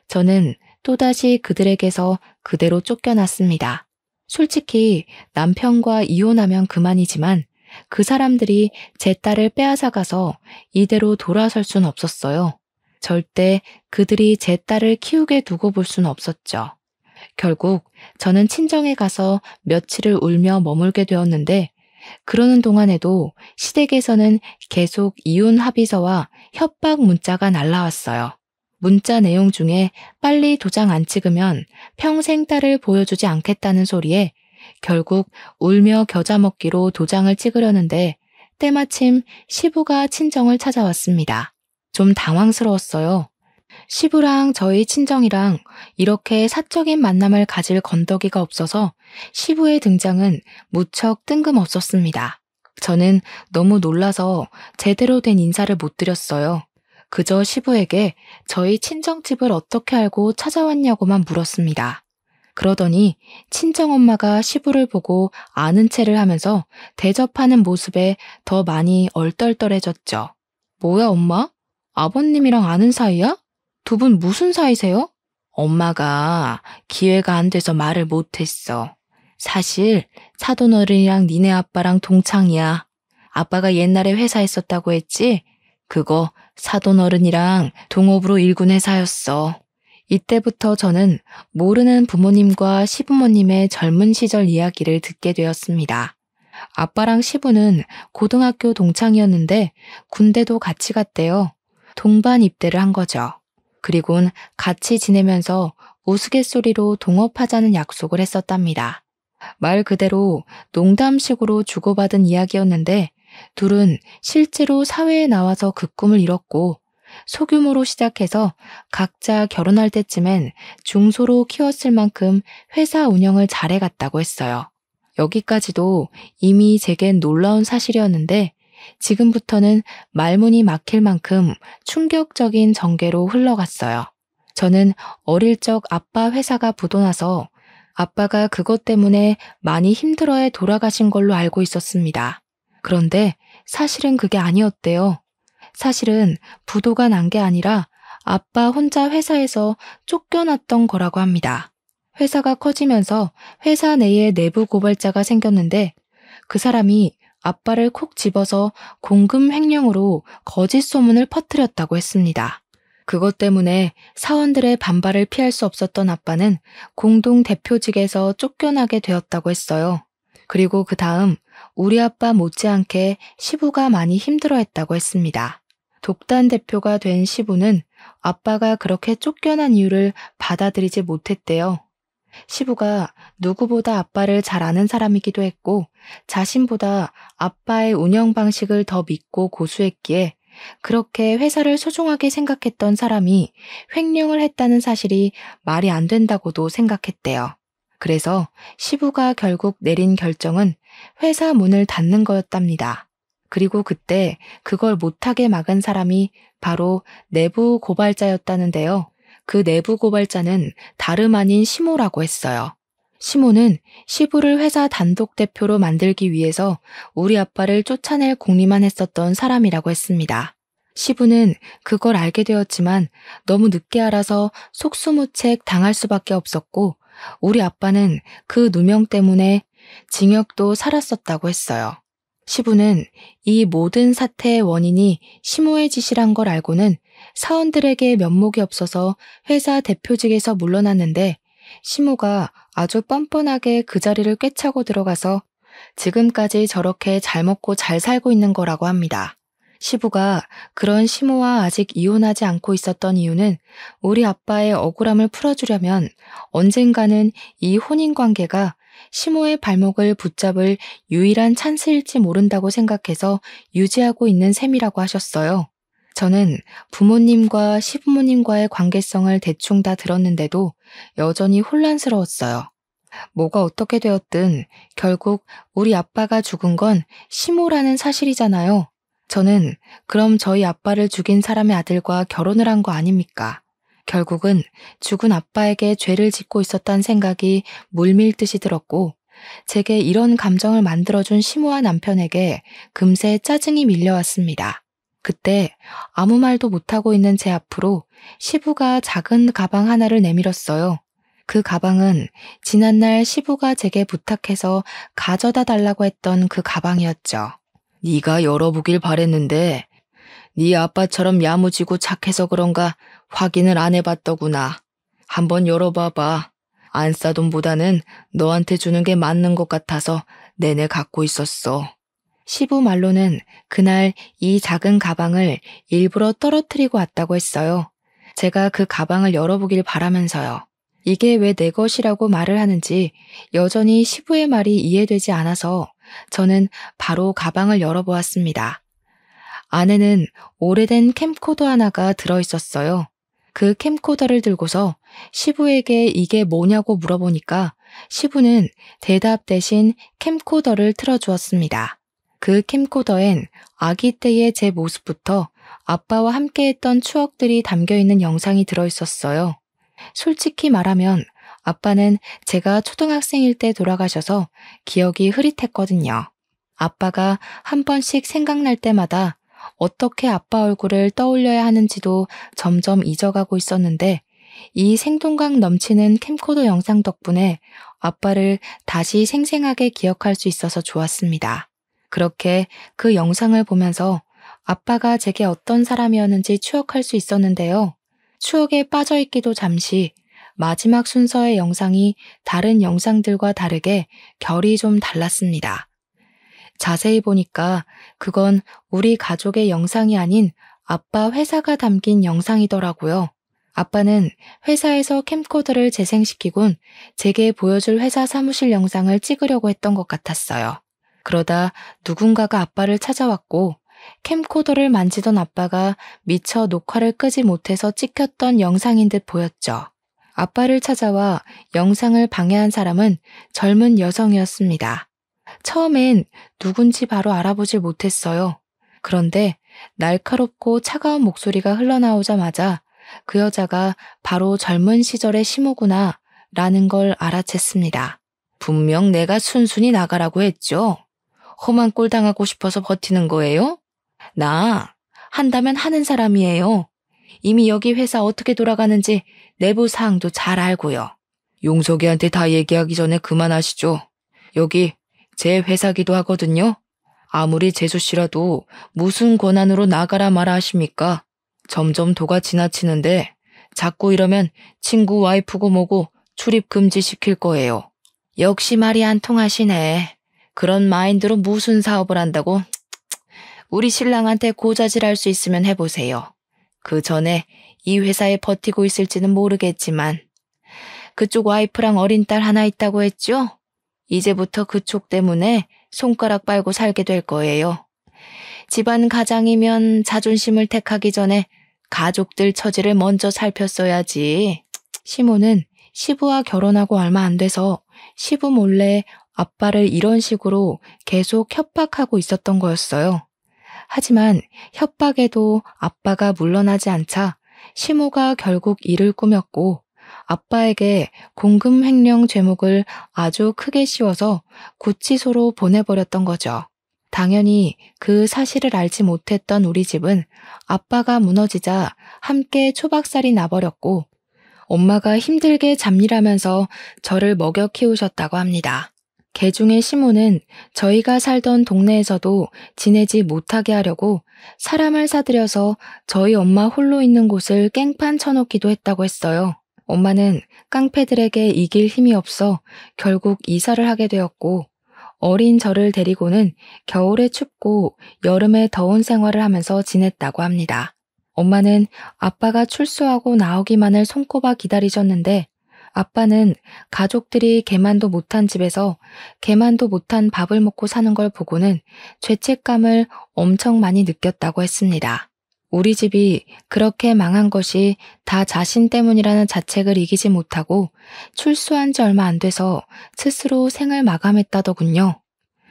저는 또다시 그들에게서 그대로 쫓겨났습니다. 솔직히 남편과 이혼하면 그만이지만 그 사람들이 제 딸을 빼앗아가서 이대로 돌아설 순 없었어요. 절대 그들이 제 딸을 키우게 두고 볼 순 없었죠. 결국 저는 친정에 가서 며칠을 울며 머물게 되었는데 그러는 동안에도 시댁에서는 계속 이혼 합의서와 협박 문자가 날라왔어요. 문자 내용 중에 빨리 도장 안 찍으면 평생 딸을 보여주지 않겠다는 소리에 결국 울며 겨자 먹기로 도장을 찍으려는데 때마침 시부가 친정을 찾아왔습니다. 좀 당황스러웠어요. 시부랑 저희 친정이랑 이렇게 사적인 만남을 가질 건더기가 없어서 시부의 등장은 무척 뜬금없었습니다. 저는 너무 놀라서 제대로 된 인사를 못 드렸어요. 그저 시부에게 저희 친정집을 어떻게 알고 찾아왔냐고만 물었습니다. 그러더니 친정엄마가 시부를 보고 아는 체를 하면서 대접하는 모습에 더 많이 얼떨떨해졌죠. 뭐야 엄마? 아버님이랑 아는 사이야? 두 분 무슨 사이세요? 엄마가 기회가 안 돼서 말을 못했어. 사실 사돈어른이랑 니네 아빠랑 동창이야. 아빠가 옛날에 회사 했었다고 했지? 그거 사돈어른이랑 동업으로 일군 회사였어. 이때부터 저는 모르는 부모님과 시부모님의 젊은 시절 이야기를 듣게 되었습니다. 아빠랑 시부는 고등학교 동창이었는데 군대도 같이 갔대요. 동반 입대를 한 거죠. 그리곤 같이 지내면서 우스갯소리로 동업하자는 약속을 했었답니다. 말 그대로 농담식으로 주고받은 이야기였는데 둘은 실제로 사회에 나와서 그 꿈을 이뤘고 소규모로 시작해서 각자 결혼할 때쯤엔 중소로 키웠을 만큼 회사 운영을 잘해갔다고 했어요. 여기까지도 이미 제겐 놀라운 사실이었는데 지금부터는 말문이 막힐 만큼 충격적인 전개로 흘러갔어요. 저는 어릴 적 아빠 회사가 부도나서 아빠가 그것 때문에 많이 힘들어해 돌아가신 걸로 알고 있었습니다. 그런데 사실은 그게 아니었대요. 사실은 부도가 난 게 아니라 아빠 혼자 회사에서 쫓겨났던 거라고 합니다. 회사가 커지면서 회사 내에 내부 고발자가 생겼는데 그 사람이 아빠를 콕 집어서 공금 횡령으로 거짓 소문을 퍼뜨렸다고 했습니다. 그것 때문에 사원들의 반발을 피할 수 없었던 아빠는 공동 대표직에서 쫓겨나게 되었다고 했어요. 그리고 그 다음 우리 아빠 못지않게 시부가 많이 힘들어했다고 했습니다. 독단 대표가 된 시부는 아빠가 그렇게 쫓겨난 이유를 받아들이지 못했대요. 시부가 누구보다 아빠를 잘 아는 사람이기도 했고 자신보다 아빠의 운영 방식을 더 믿고 고수했기에 그렇게 회사를 소중하게 생각했던 사람이 횡령을 했다는 사실이 말이 안 된다고도 생각했대요. 그래서 시부가 결국 내린 결정은 회사 문을 닫는 거였답니다. 그리고 그때 그걸 못하게 막은 사람이 바로 내부 고발자였다는데요. 그 내부 고발자는 다름 아닌 시모라고 했어요. 시모는 시부를 회사 단독 대표로 만들기 위해서 우리 아빠를 쫓아낼 궁리만 했었던 사람이라고 했습니다. 시부는 그걸 알게 되었지만 너무 늦게 알아서 속수무책 당할 수밖에 없었고 우리 아빠는 그 누명 때문에 징역도 살았었다고 했어요. 시부는 이 모든 사태의 원인이 시모의 짓이란 걸 알고는 사원들에게 면목이 없어서 회사 대표직에서 물러났는데 시모가 아주 뻔뻔하게 그 자리를 꿰차고 들어가서 지금까지 저렇게 잘 먹고 잘 살고 있는 거라고 합니다. 시부가 그런 시모와 아직 이혼하지 않고 있었던 이유는 우리 아빠의 억울함을 풀어주려면 언젠가는 이 혼인관계가 시모의 발목을 붙잡을 유일한 찬스일지 모른다고 생각해서 유지하고 있는 셈이라고 하셨어요. 저는 부모님과 시부모님과의 관계성을 대충 다 들었는데도 여전히 혼란스러웠어요. 뭐가 어떻게 되었든 결국 우리 아빠가 죽은 건 시모라는 사실이잖아요. 저는 그럼 저희 아빠를 죽인 사람의 아들과 결혼을 한 거 아닙니까? 결국은 죽은 아빠에게 죄를 짓고 있었다는 생각이 물밀듯이 들었고 제게 이런 감정을 만들어준 시모와 남편에게 금세 짜증이 밀려왔습니다. 그때 아무 말도 못하고 있는 제 앞으로 시부가 작은 가방 하나를 내밀었어요. 그 가방은 지난날 시부가 제게 부탁해서 가져다 달라고 했던 그 가방이었죠. 네가 열어보길 바랬는데 네 아빠처럼 야무지고 착해서 그런가 확인을 안 해봤더구나. 한번 열어봐봐. 안 싸돈보다는 너한테 주는 게 맞는 것 같아서 내내 갖고 있었어. 시부 말로는 그날 이 작은 가방을 일부러 떨어뜨리고 왔다고 했어요. 제가 그 가방을 열어보길 바라면서요. 이게 왜 내 것이라고 말을 하는지 여전히 시부의 말이 이해되지 않아서 저는 바로 가방을 열어보았습니다. 안에는 오래된 캠코더 하나가 들어있었어요. 그 캠코더를 들고서 시부에게 이게 뭐냐고 물어보니까 시부는 대답 대신 캠코더를 틀어주었습니다. 그 캠코더엔 아기 때의 제 모습부터 아빠와 함께했던 추억들이 담겨있는 영상이 들어있었어요. 솔직히 말하면 아빠는 제가 초등학생일 때 돌아가셔서 기억이 흐릿했거든요. 아빠가 한 번씩 생각날 때마다 어떻게 아빠 얼굴을 떠올려야 하는지도 점점 잊어가고 있었는데 이 생동감 넘치는 캠코더 영상 덕분에 아빠를 다시 생생하게 기억할 수 있어서 좋았습니다. 그렇게 그 영상을 보면서 아빠가 제게 어떤 사람이었는지 추억할 수 있었는데요. 추억에 빠져있기도 잠시 마지막 순서의 영상이 다른 영상들과 다르게 결이 좀 달랐습니다. 자세히 보니까 그건 우리 가족의 영상이 아닌 아빠 회사가 담긴 영상이더라고요. 아빠는 회사에서 캠코더를 재생시키곤 제게 보여줄 회사 사무실 영상을 찍으려고 했던 것 같았어요. 그러다 누군가가 아빠를 찾아왔고 캠코더를 만지던 아빠가 미처 녹화를 끄지 못해서 찍혔던 영상인 듯 보였죠. 아빠를 찾아와 영상을 방해한 사람은 젊은 여성이었습니다. 처음엔 누군지 바로 알아보질 못했어요. 그런데 날카롭고 차가운 목소리가 흘러나오자마자 그 여자가 바로 젊은 시절의 시모구나 라는 걸 알아챘습니다. 분명 내가 순순히 나가라고 했죠. 험한 꼴 당하고 싶어서 버티는 거예요? 나 한다면 하는 사람이에요. 이미 여기 회사 어떻게 돌아가는지 내부 사항도 잘 알고요. 용석이한테 다 얘기하기 전에 그만하시죠. 여기 제 회사기도 하거든요. 아무리 재수 씨라도 무슨 권한으로 나가라 마라 하십니까? 점점 도가 지나치는데 자꾸 이러면 친구 와이프고 뭐고 출입 금지 시킬 거예요. 역시 말이 안 통하시네. 그런 마인드로 무슨 사업을 한다고? 우리 신랑한테 고자질할 수 있으면 해보세요. 그 전에 이 회사에 버티고 있을지는 모르겠지만 그쪽 와이프랑 어린 딸 하나 있다고 했죠? 이제부터 그쪽 때문에 손가락 빨고 살게 될 거예요. 집안 가장이면 자존심을 택하기 전에 가족들 처지를 먼저 살폈어야지. 시모는 시부와 결혼하고 얼마 안 돼서 시부 몰래 아빠를 이런 식으로 계속 협박하고 있었던 거였어요. 하지만 협박에도 아빠가 물러나지 않자 시모가 결국 일을 꾸몄고 아빠에게 공금 횡령 죄목을 아주 크게 씌워서 구치소로 보내버렸던 거죠. 당연히 그 사실을 알지 못했던 우리 집은 아빠가 무너지자 함께 초박살이 나버렸고 엄마가 힘들게 잡일하면서 저를 먹여 키우셨다고 합니다. 개 중에 시모는 저희가 살던 동네에서도 지내지 못하게 하려고 사람을 사들여서 저희 엄마 홀로 있는 곳을 깽판 쳐놓기도 했다고 했어요. 엄마는 깡패들에게 이길 힘이 없어 결국 이사를 하게 되었고, 어린 저를 데리고는 겨울에 춥고 여름에 더운 생활을 하면서 지냈다고 합니다. 엄마는 아빠가 출소하고 나오기만을 손꼽아 기다리셨는데, 아빠는 가족들이 개만도 못한 집에서 개만도 못한 밥을 먹고 사는 걸 보고는 죄책감을 엄청 많이 느꼈다고 했습니다. 우리 집이 그렇게 망한 것이 다 자신 때문이라는 자책을 이기지 못하고 출소한 지 얼마 안 돼서 스스로 생을 마감했다더군요.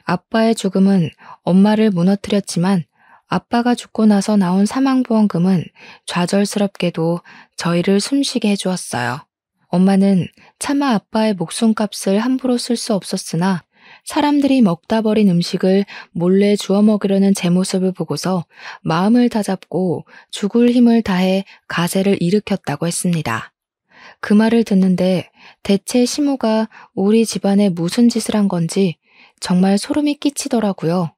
아빠의 죽음은 엄마를 무너뜨렸지만 아빠가 죽고 나서 나온 사망보험금은 좌절스럽게도 저희를 숨쉬게 해주었어요. 엄마는 차마 아빠의 목숨값을 함부로 쓸 수 없었으나 사람들이 먹다 버린 음식을 몰래 주워 먹으려는 제 모습을 보고서 마음을 다잡고 죽을 힘을 다해 가세를 일으켰다고 했습니다. 그 말을 듣는데 대체 시모가 우리 집안에 무슨 짓을 한 건지 정말 소름이 끼치더라고요.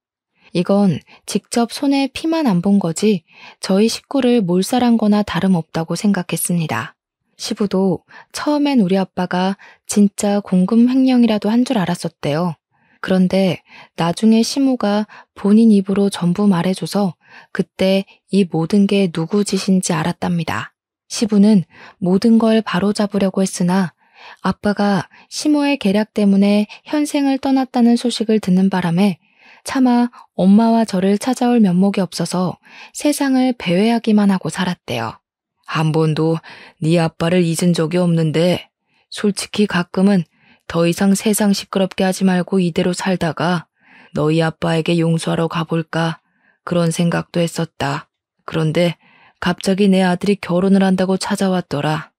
이건 직접 손에 피만 안 본 거지 저희 식구를 몰살한 거나 다름없다고 생각했습니다. 시부도 처음엔 우리 아빠가 진짜 공금 횡령이라도 한 줄 알았었대요. 그런데 나중에 시모가 본인 입으로 전부 말해줘서 그때 이 모든 게 누구 짓인지 알았답니다. 시부는 모든 걸 바로잡으려고 했으나 아빠가 시모의 계략 때문에 현생을 떠났다는 소식을 듣는 바람에 차마 엄마와 저를 찾아올 면목이 없어서 세상을 배회하기만 하고 살았대요. 한 번도 네 아빠를 잊은 적이 없는데 솔직히 가끔은 더 이상 세상 시끄럽게 하지 말고 이대로 살다가 너희 아빠에게 용서하러 가볼까 그런 생각도 했었다. 그런데 갑자기 내 아들이 결혼을 한다고 찾아왔더라.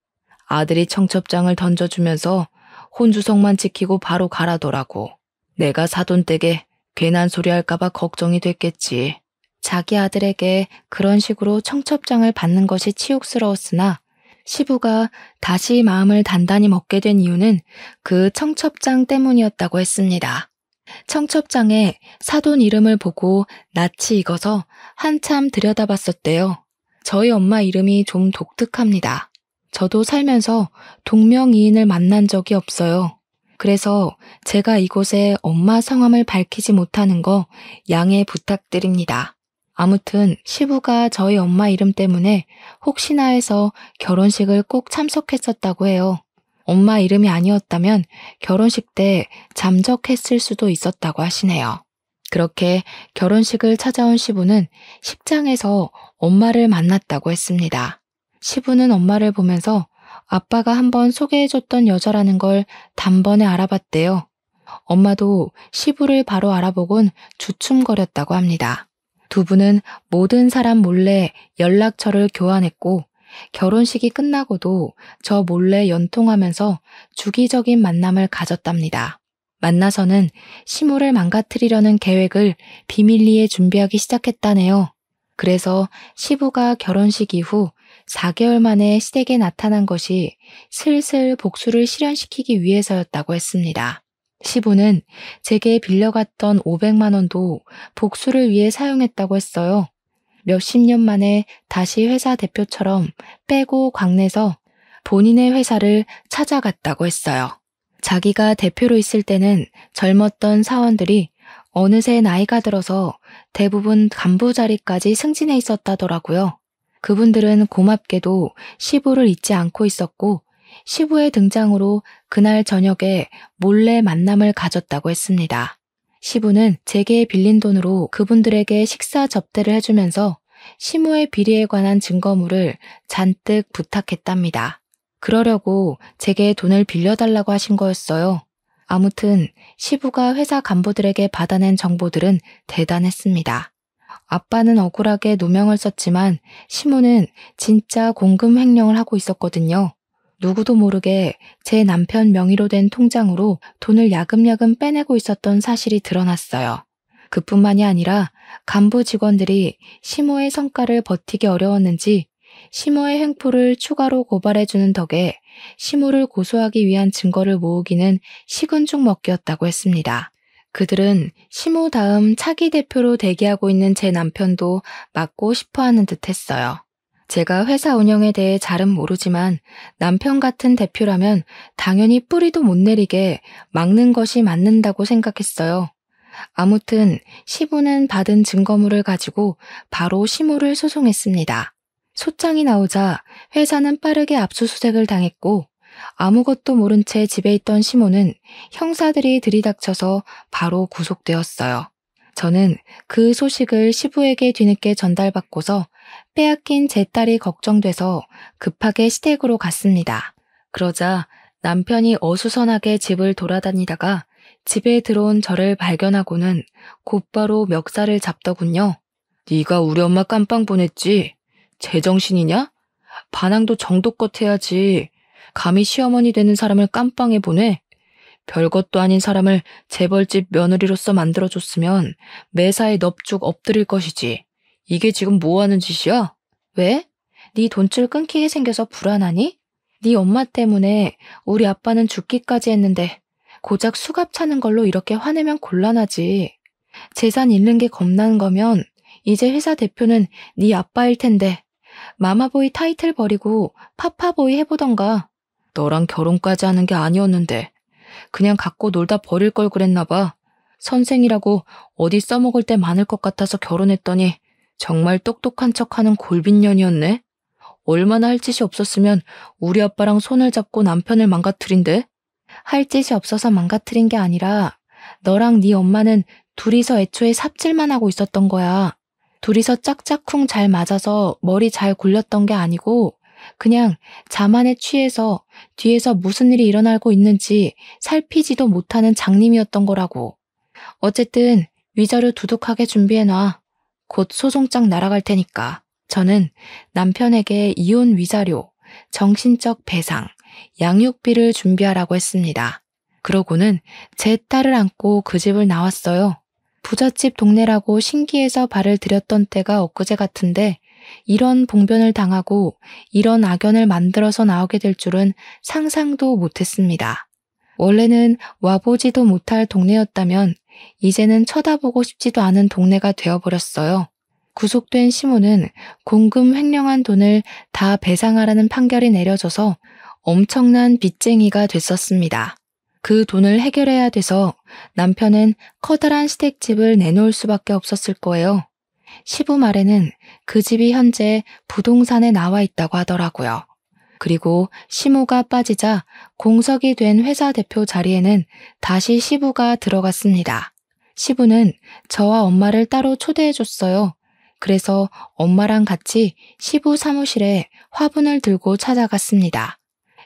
아들이 청첩장을 던져주면서 혼주성만 지키고 바로 가라더라고. 내가 사돈댁에 괜한 소리 할까봐 걱정이 됐겠지. 자기 아들에게 그런 식으로 청첩장을 받는 것이 치욕스러웠으나 시부가 다시 마음을 단단히 먹게 된 이유는 그 청첩장 때문이었다고 했습니다. 청첩장에 사돈 이름을 보고 낯이 익어서 한참 들여다봤었대요. 저희 엄마 이름이 좀 독특합니다. 저도 살면서 동명이인을 만난 적이 없어요. 그래서 제가 이곳에 엄마 성함을 밝히지 못하는 거 양해 부탁드립니다. 아무튼 시부가 저희 엄마 이름 때문에 혹시나 해서 결혼식을 꼭 참석했었다고 해요. 엄마 이름이 아니었다면 결혼식 때 잠적했을 수도 있었다고 하시네요. 그렇게 결혼식을 찾아온 시부는 식장에서 엄마를 만났다고 했습니다. 시부는 엄마를 보면서 아빠가 한번 소개해줬던 여자라는 걸 단번에 알아봤대요. 엄마도 시부를 바로 알아보곤 주춤거렸다고 합니다. 두 분은 모든 사람 몰래 연락처를 교환했고 결혼식이 끝나고도 저 몰래 연통하면서 주기적인 만남을 가졌답니다. 만나서는 시모를 망가뜨리려는 계획을 비밀리에 준비하기 시작했다네요. 그래서 시부가 결혼식 이후 4개월 만에 시댁에 나타난 것이 슬슬 복수를 실현시키기 위해서였다고 했습니다. 시부는 제게 빌려갔던 500만 원도 복수를 위해 사용했다고 했어요. 몇십 년 만에 다시 회사 대표처럼 빼고 광내서 본인의 회사를 찾아갔다고 했어요. 자기가 대표로 있을 때는 젊었던 사원들이 어느새 나이가 들어서 대부분 간부 자리까지 승진해 있었다더라고요. 그분들은 고맙게도 시부를 잊지 않고 있었고 시부의 등장으로 그날 저녁에 몰래 만남을 가졌다고 했습니다. 시부는 제게 빌린 돈으로 그분들에게 식사 접대를 해주면서 시모의 비리에 관한 증거물을 잔뜩 부탁했답니다. 그러려고 제게 돈을 빌려달라고 하신 거였어요. 아무튼 시부가 회사 간부들에게 받아낸 정보들은 대단했습니다. 아빠는 억울하게 누명을 썼지만 시모는 진짜 공금 횡령을 하고 있었거든요. 누구도 모르게 제 남편 명의로 된 통장으로 돈을 야금야금 빼내고 있었던 사실이 드러났어요. 그뿐만이 아니라 간부 직원들이 시모의 성과를 버티기 어려웠는지 시모의 횡포를 추가로 고발해주는 덕에 시모를 고소하기 위한 증거를 모으기는 식은 죽 먹기였다고 했습니다. 그들은 시모 다음 차기 대표로 대기하고 있는 제 남편도 맡고 싶어하는 듯 했어요. 제가 회사 운영에 대해 잘은 모르지만 남편 같은 대표라면 당연히 뿌리도 못 내리게 막는 것이 맞는다고 생각했어요. 아무튼 시부는 받은 증거물을 가지고 바로 시모를 소송했습니다. 소장이 나오자 회사는 빠르게 압수수색을 당했고 아무것도 모른 채 집에 있던 시모는 형사들이 들이닥쳐서 바로 구속되었어요. 저는 그 소식을 시부에게 뒤늦게 전달받고서 빼앗긴 제 딸이 걱정돼서 급하게 시댁으로 갔습니다. 그러자 남편이 어수선하게 집을 돌아다니다가 집에 들어온 저를 발견하고는 곧바로 멱살을 잡더군요. 네가 우리 엄마 깜빵 보냈지? 제정신이냐? 반항도 정도껏 해야지. 감히 시어머니 되는 사람을 깜빵에 보내? 별것도 아닌 사람을 재벌집 며느리로서 만들어줬으면 매사에 넙죽 엎드릴 것이지. 이게 지금 뭐 하는 짓이야? 왜? 네 돈줄 끊기게 생겨서 불안하니? 네 엄마 때문에 우리 아빠는 죽기까지 했는데 고작 수갑 차는 걸로 이렇게 화내면 곤란하지. 재산 잃는 게 겁나는 거면 이제 회사 대표는 네 아빠일 텐데 마마보이 타이틀 버리고 파파보이 해보던가. 너랑 결혼까지 하는 게 아니었는데 그냥 갖고 놀다 버릴 걸 그랬나 봐. 선생이라고 어디 써먹을 때 많을 것 같아서 결혼했더니 정말 똑똑한 척하는 골빈년이었네. 얼마나 할 짓이 없었으면 우리 아빠랑 손을 잡고 남편을 망가뜨린대? 할 짓이 없어서 망가뜨린 게 아니라 너랑 네 엄마는 둘이서 애초에 삽질만 하고 있었던 거야. 둘이서 짝짝쿵 잘 맞아서 머리 잘 굴렸던 게 아니고 그냥 자만에 취해서 뒤에서 무슨 일이 일어나고 있는지 살피지도 못하는 장님이었던 거라고. 어쨌든 위자료 두둑하게 준비해놔. 곧 소송장 날아갈 테니까. 저는 남편에게 이혼 위자료, 정신적 배상, 양육비를 준비하라고 했습니다. 그러고는 제 딸을 안고 그 집을 나왔어요. 부잣집 동네라고 신기해서 발을 들였던 때가 엊그제 같은데 이런 봉변을 당하고 이런 악연을 만들어서 나오게 될 줄은 상상도 못했습니다. 원래는 와보지도 못할 동네였다면 이제는 쳐다보고 싶지도 않은 동네가 되어버렸어요. 구속된 시모는 공금 횡령한 돈을 다 배상하라는 판결이 내려져서 엄청난 빚쟁이가 됐었습니다. 그 돈을 해결해야 돼서 남편은 커다란 시댁집을 내놓을 수밖에 없었을 거예요. 시부 말에는 그 집이 현재 부동산에 나와 있다고 하더라고요. 그리고 시모가 빠지자 공석이 된 회사 대표 자리에는 다시 시부가 들어갔습니다. 시부는 저와 엄마를 따로 초대해줬어요. 그래서 엄마랑 같이 시부 사무실에 화분을 들고 찾아갔습니다.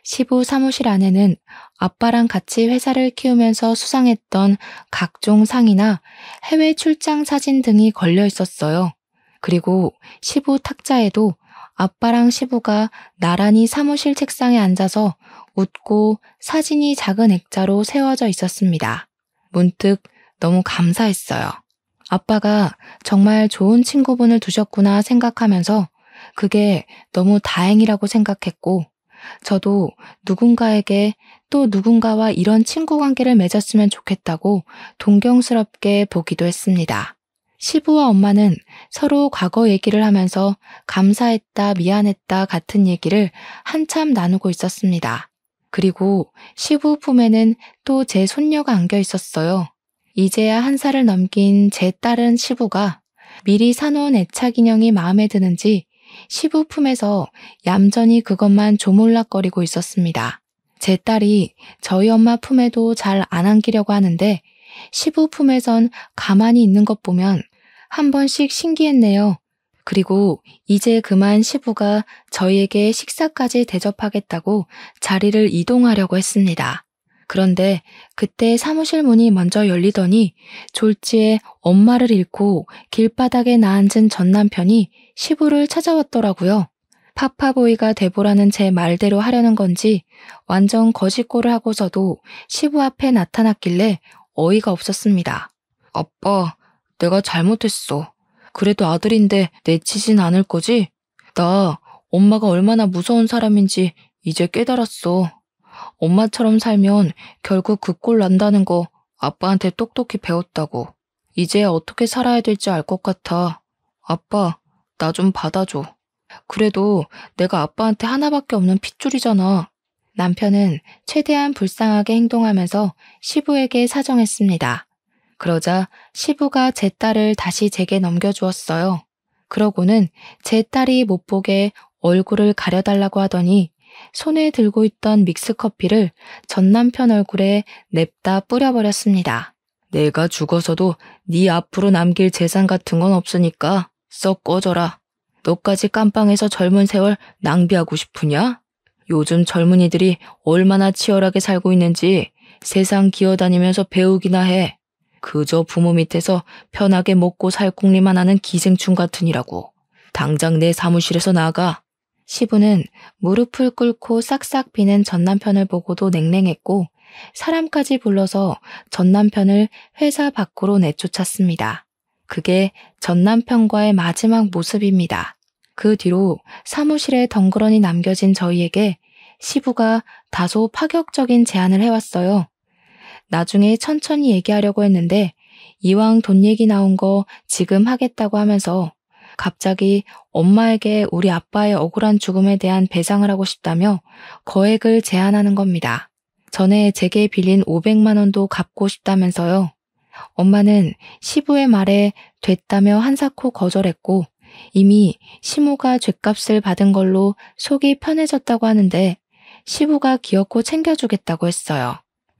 시부 사무실 안에는 아빠랑 같이 회사를 키우면서 수상했던 각종 상이나 해외 출장 사진 등이 걸려 있었어요. 그리고 시부 탁자에도 아빠랑 시부가 나란히 사무실 책상에 앉아서 웃고 사진이 작은 액자로 세워져 있었습니다. 문득 너무 감사했어요. 아빠가 정말 좋은 친구분을 두셨구나 생각하면서 그게 너무 다행이라고 생각했고 저도 누군가에게 또 누군가와 이런 친구 관계를 맺었으면 좋겠다고 동경스럽게 보기도 했습니다. 시부와 엄마는 서로 과거 얘기를 하면서 감사했다, 미안했다 같은 얘기를 한참 나누고 있었습니다. 그리고 시부 품에는 또 제 손녀가 안겨 있었어요. 이제야 1살을 넘긴 제 딸은 시부가 미리 사놓은 애착 인형이 마음에 드는지 시부 품에서 얌전히 그것만 조물락거리고 있었습니다. 제 딸이 저희 엄마 품에도 잘 안 안기려고 하는데 시부 품에선 가만히 있는 것 보면 한 번씩 신기했네요. 그리고 이제 그만 시부가 저희에게 식사까지 대접하겠다고 자리를 이동하려고 했습니다. 그런데 그때 사무실 문이 먼저 열리더니 졸지에 엄마를 잃고 길바닥에 나앉은 전 남편이 시부를 찾아왔더라고요. 파파보이가 돼보라는 제 말대로 하려는 건지 완전 거짓골을 하고서도 시부 앞에 나타났길래 어이가 없었습니다. 아빠, 내가 잘못했어. 그래도 아들인데 내치진 않을 거지? 나 엄마가 얼마나 무서운 사람인지 이제 깨달았어. 엄마처럼 살면 결국 그 꼴 난다는 거 아빠한테 똑똑히 배웠다고. 이제 어떻게 살아야 될지 알 것 같아. 아빠, 나 좀 받아줘. 그래도 내가 아빠한테 하나밖에 없는 핏줄이잖아. 남편은 최대한 불쌍하게 행동하면서 시부에게 사정했습니다. 그러자 시부가 제 딸을 다시 제게 넘겨주었어요. 그러고는 제 딸이 못 보게 얼굴을 가려달라고 하더니 손에 들고 있던 믹스커피를 전 남편 얼굴에 냅다 뿌려버렸습니다. 내가 죽어서도 네 앞으로 남길 재산 같은 건 없으니까 썩 꺼져라. 너까지 깜빵에서 젊은 세월 낭비하고 싶으냐? 요즘 젊은이들이 얼마나 치열하게 살고 있는지 세상 기어다니면서 배우기나 해. 그저 부모 밑에서 편하게 먹고 살 궁리만 하는 기생충 같으니라고. 당장 내 사무실에서 나가. 시부는 무릎을 꿇고 싹싹 비는 전 남편을 보고도 냉랭했고 사람까지 불러서 전 남편을 회사 밖으로 내쫓았습니다. 그게 전 남편과의 마지막 모습입니다. 그 뒤로 사무실에 덩그러니 남겨진 저희에게 시부가 다소 파격적인 제안을 해왔어요. 나중에 천천히 얘기하려고 했는데 이왕 돈 얘기 나온 거 지금 하겠다고 하면서 갑자기 엄마에게 우리 아빠의 억울한 죽음에 대한 배상을 하고 싶다며 거액을 제안하는 겁니다. 전에 제게 빌린 500만 원도 갚고 싶다면서요. 엄마는 시부의 말에 됐다며 한사코 거절했고 이미 시모가 죗값을 받은 걸로 속이 편해졌다고 하는데 시부가 기어코 챙겨주겠다고 했어요.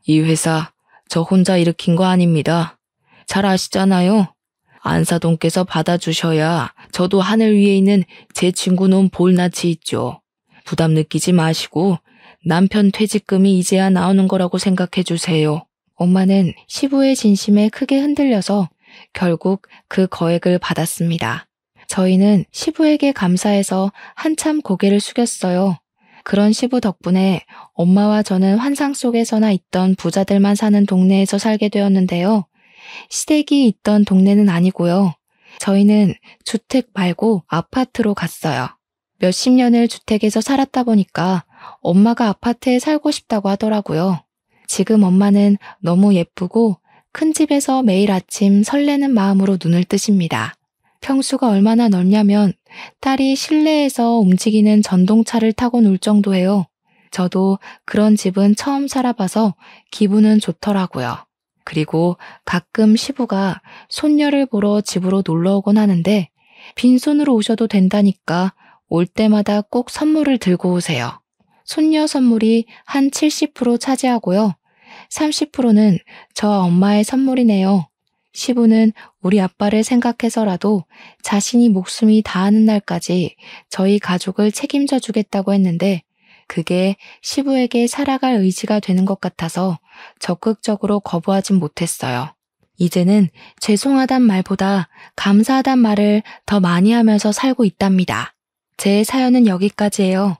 이 회사 저 혼자 일으킨 거 아닙니다. 잘 아시잖아요. 안사돈께서 받아주셔야 저도 하늘 위에 있는 제 친구 놈 볼낯이 있죠. 부담 느끼지 마시고 남편 퇴직금이 이제야 나오는 거라고 생각해 주세요. 엄마는 시부의 진심에 크게 흔들려서 결국 그 거액을 받았습니다. 저희는 시부에게 감사해서 한참 고개를 숙였어요. 그런 시부 덕분에 엄마와 저는 환상 속에서나 있던 부자들만 사는 동네에서 살게 되었는데요. 시댁이 있던 동네는 아니고요. 저희는 주택 말고 아파트로 갔어요. 몇십 년을 주택에서 살았다 보니까 엄마가 아파트에 살고 싶다고 하더라고요. 지금 엄마는 너무 예쁘고 큰 집에서 매일 아침 설레는 마음으로 눈을 뜨십니다. 평수가 얼마나 넓냐면 딸이 실내에서 움직이는 전동차를 타고 놀 정도예요. 저도 그런 집은 처음 살아봐서 기분은 좋더라고요. 그리고 가끔 시부가 손녀를 보러 집으로 놀러 오곤 하는데 빈손으로 오셔도 된다니까 올 때마다 꼭 선물을 들고 오세요. 손녀 선물이 한 70% 차지하고요. 30%는 저 엄마의 선물이네요. 시부는 우리 아빠를 생각해서라도 자신이 목숨이 다하는 날까지 저희 가족을 책임져 주겠다고 했는데 그게 시부에게 살아갈 의지가 되는 것 같아서 적극적으로 거부하진 못했어요. 이제는 죄송하단 말보다 감사하단 말을 더 많이 하면서 살고 있답니다. 제 사연은 여기까지예요.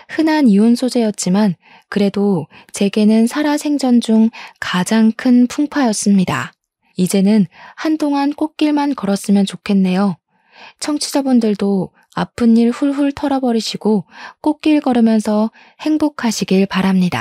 흔한 이혼 소재였지만 그래도 제게는 살아생전 중 가장 큰 풍파였습니다. 이제는 한동안 꽃길만 걸었으면 좋겠네요. 청취자분들도 아픈 일 훌훌 털어버리시고 꽃길 걸으면서 행복하시길 바랍니다.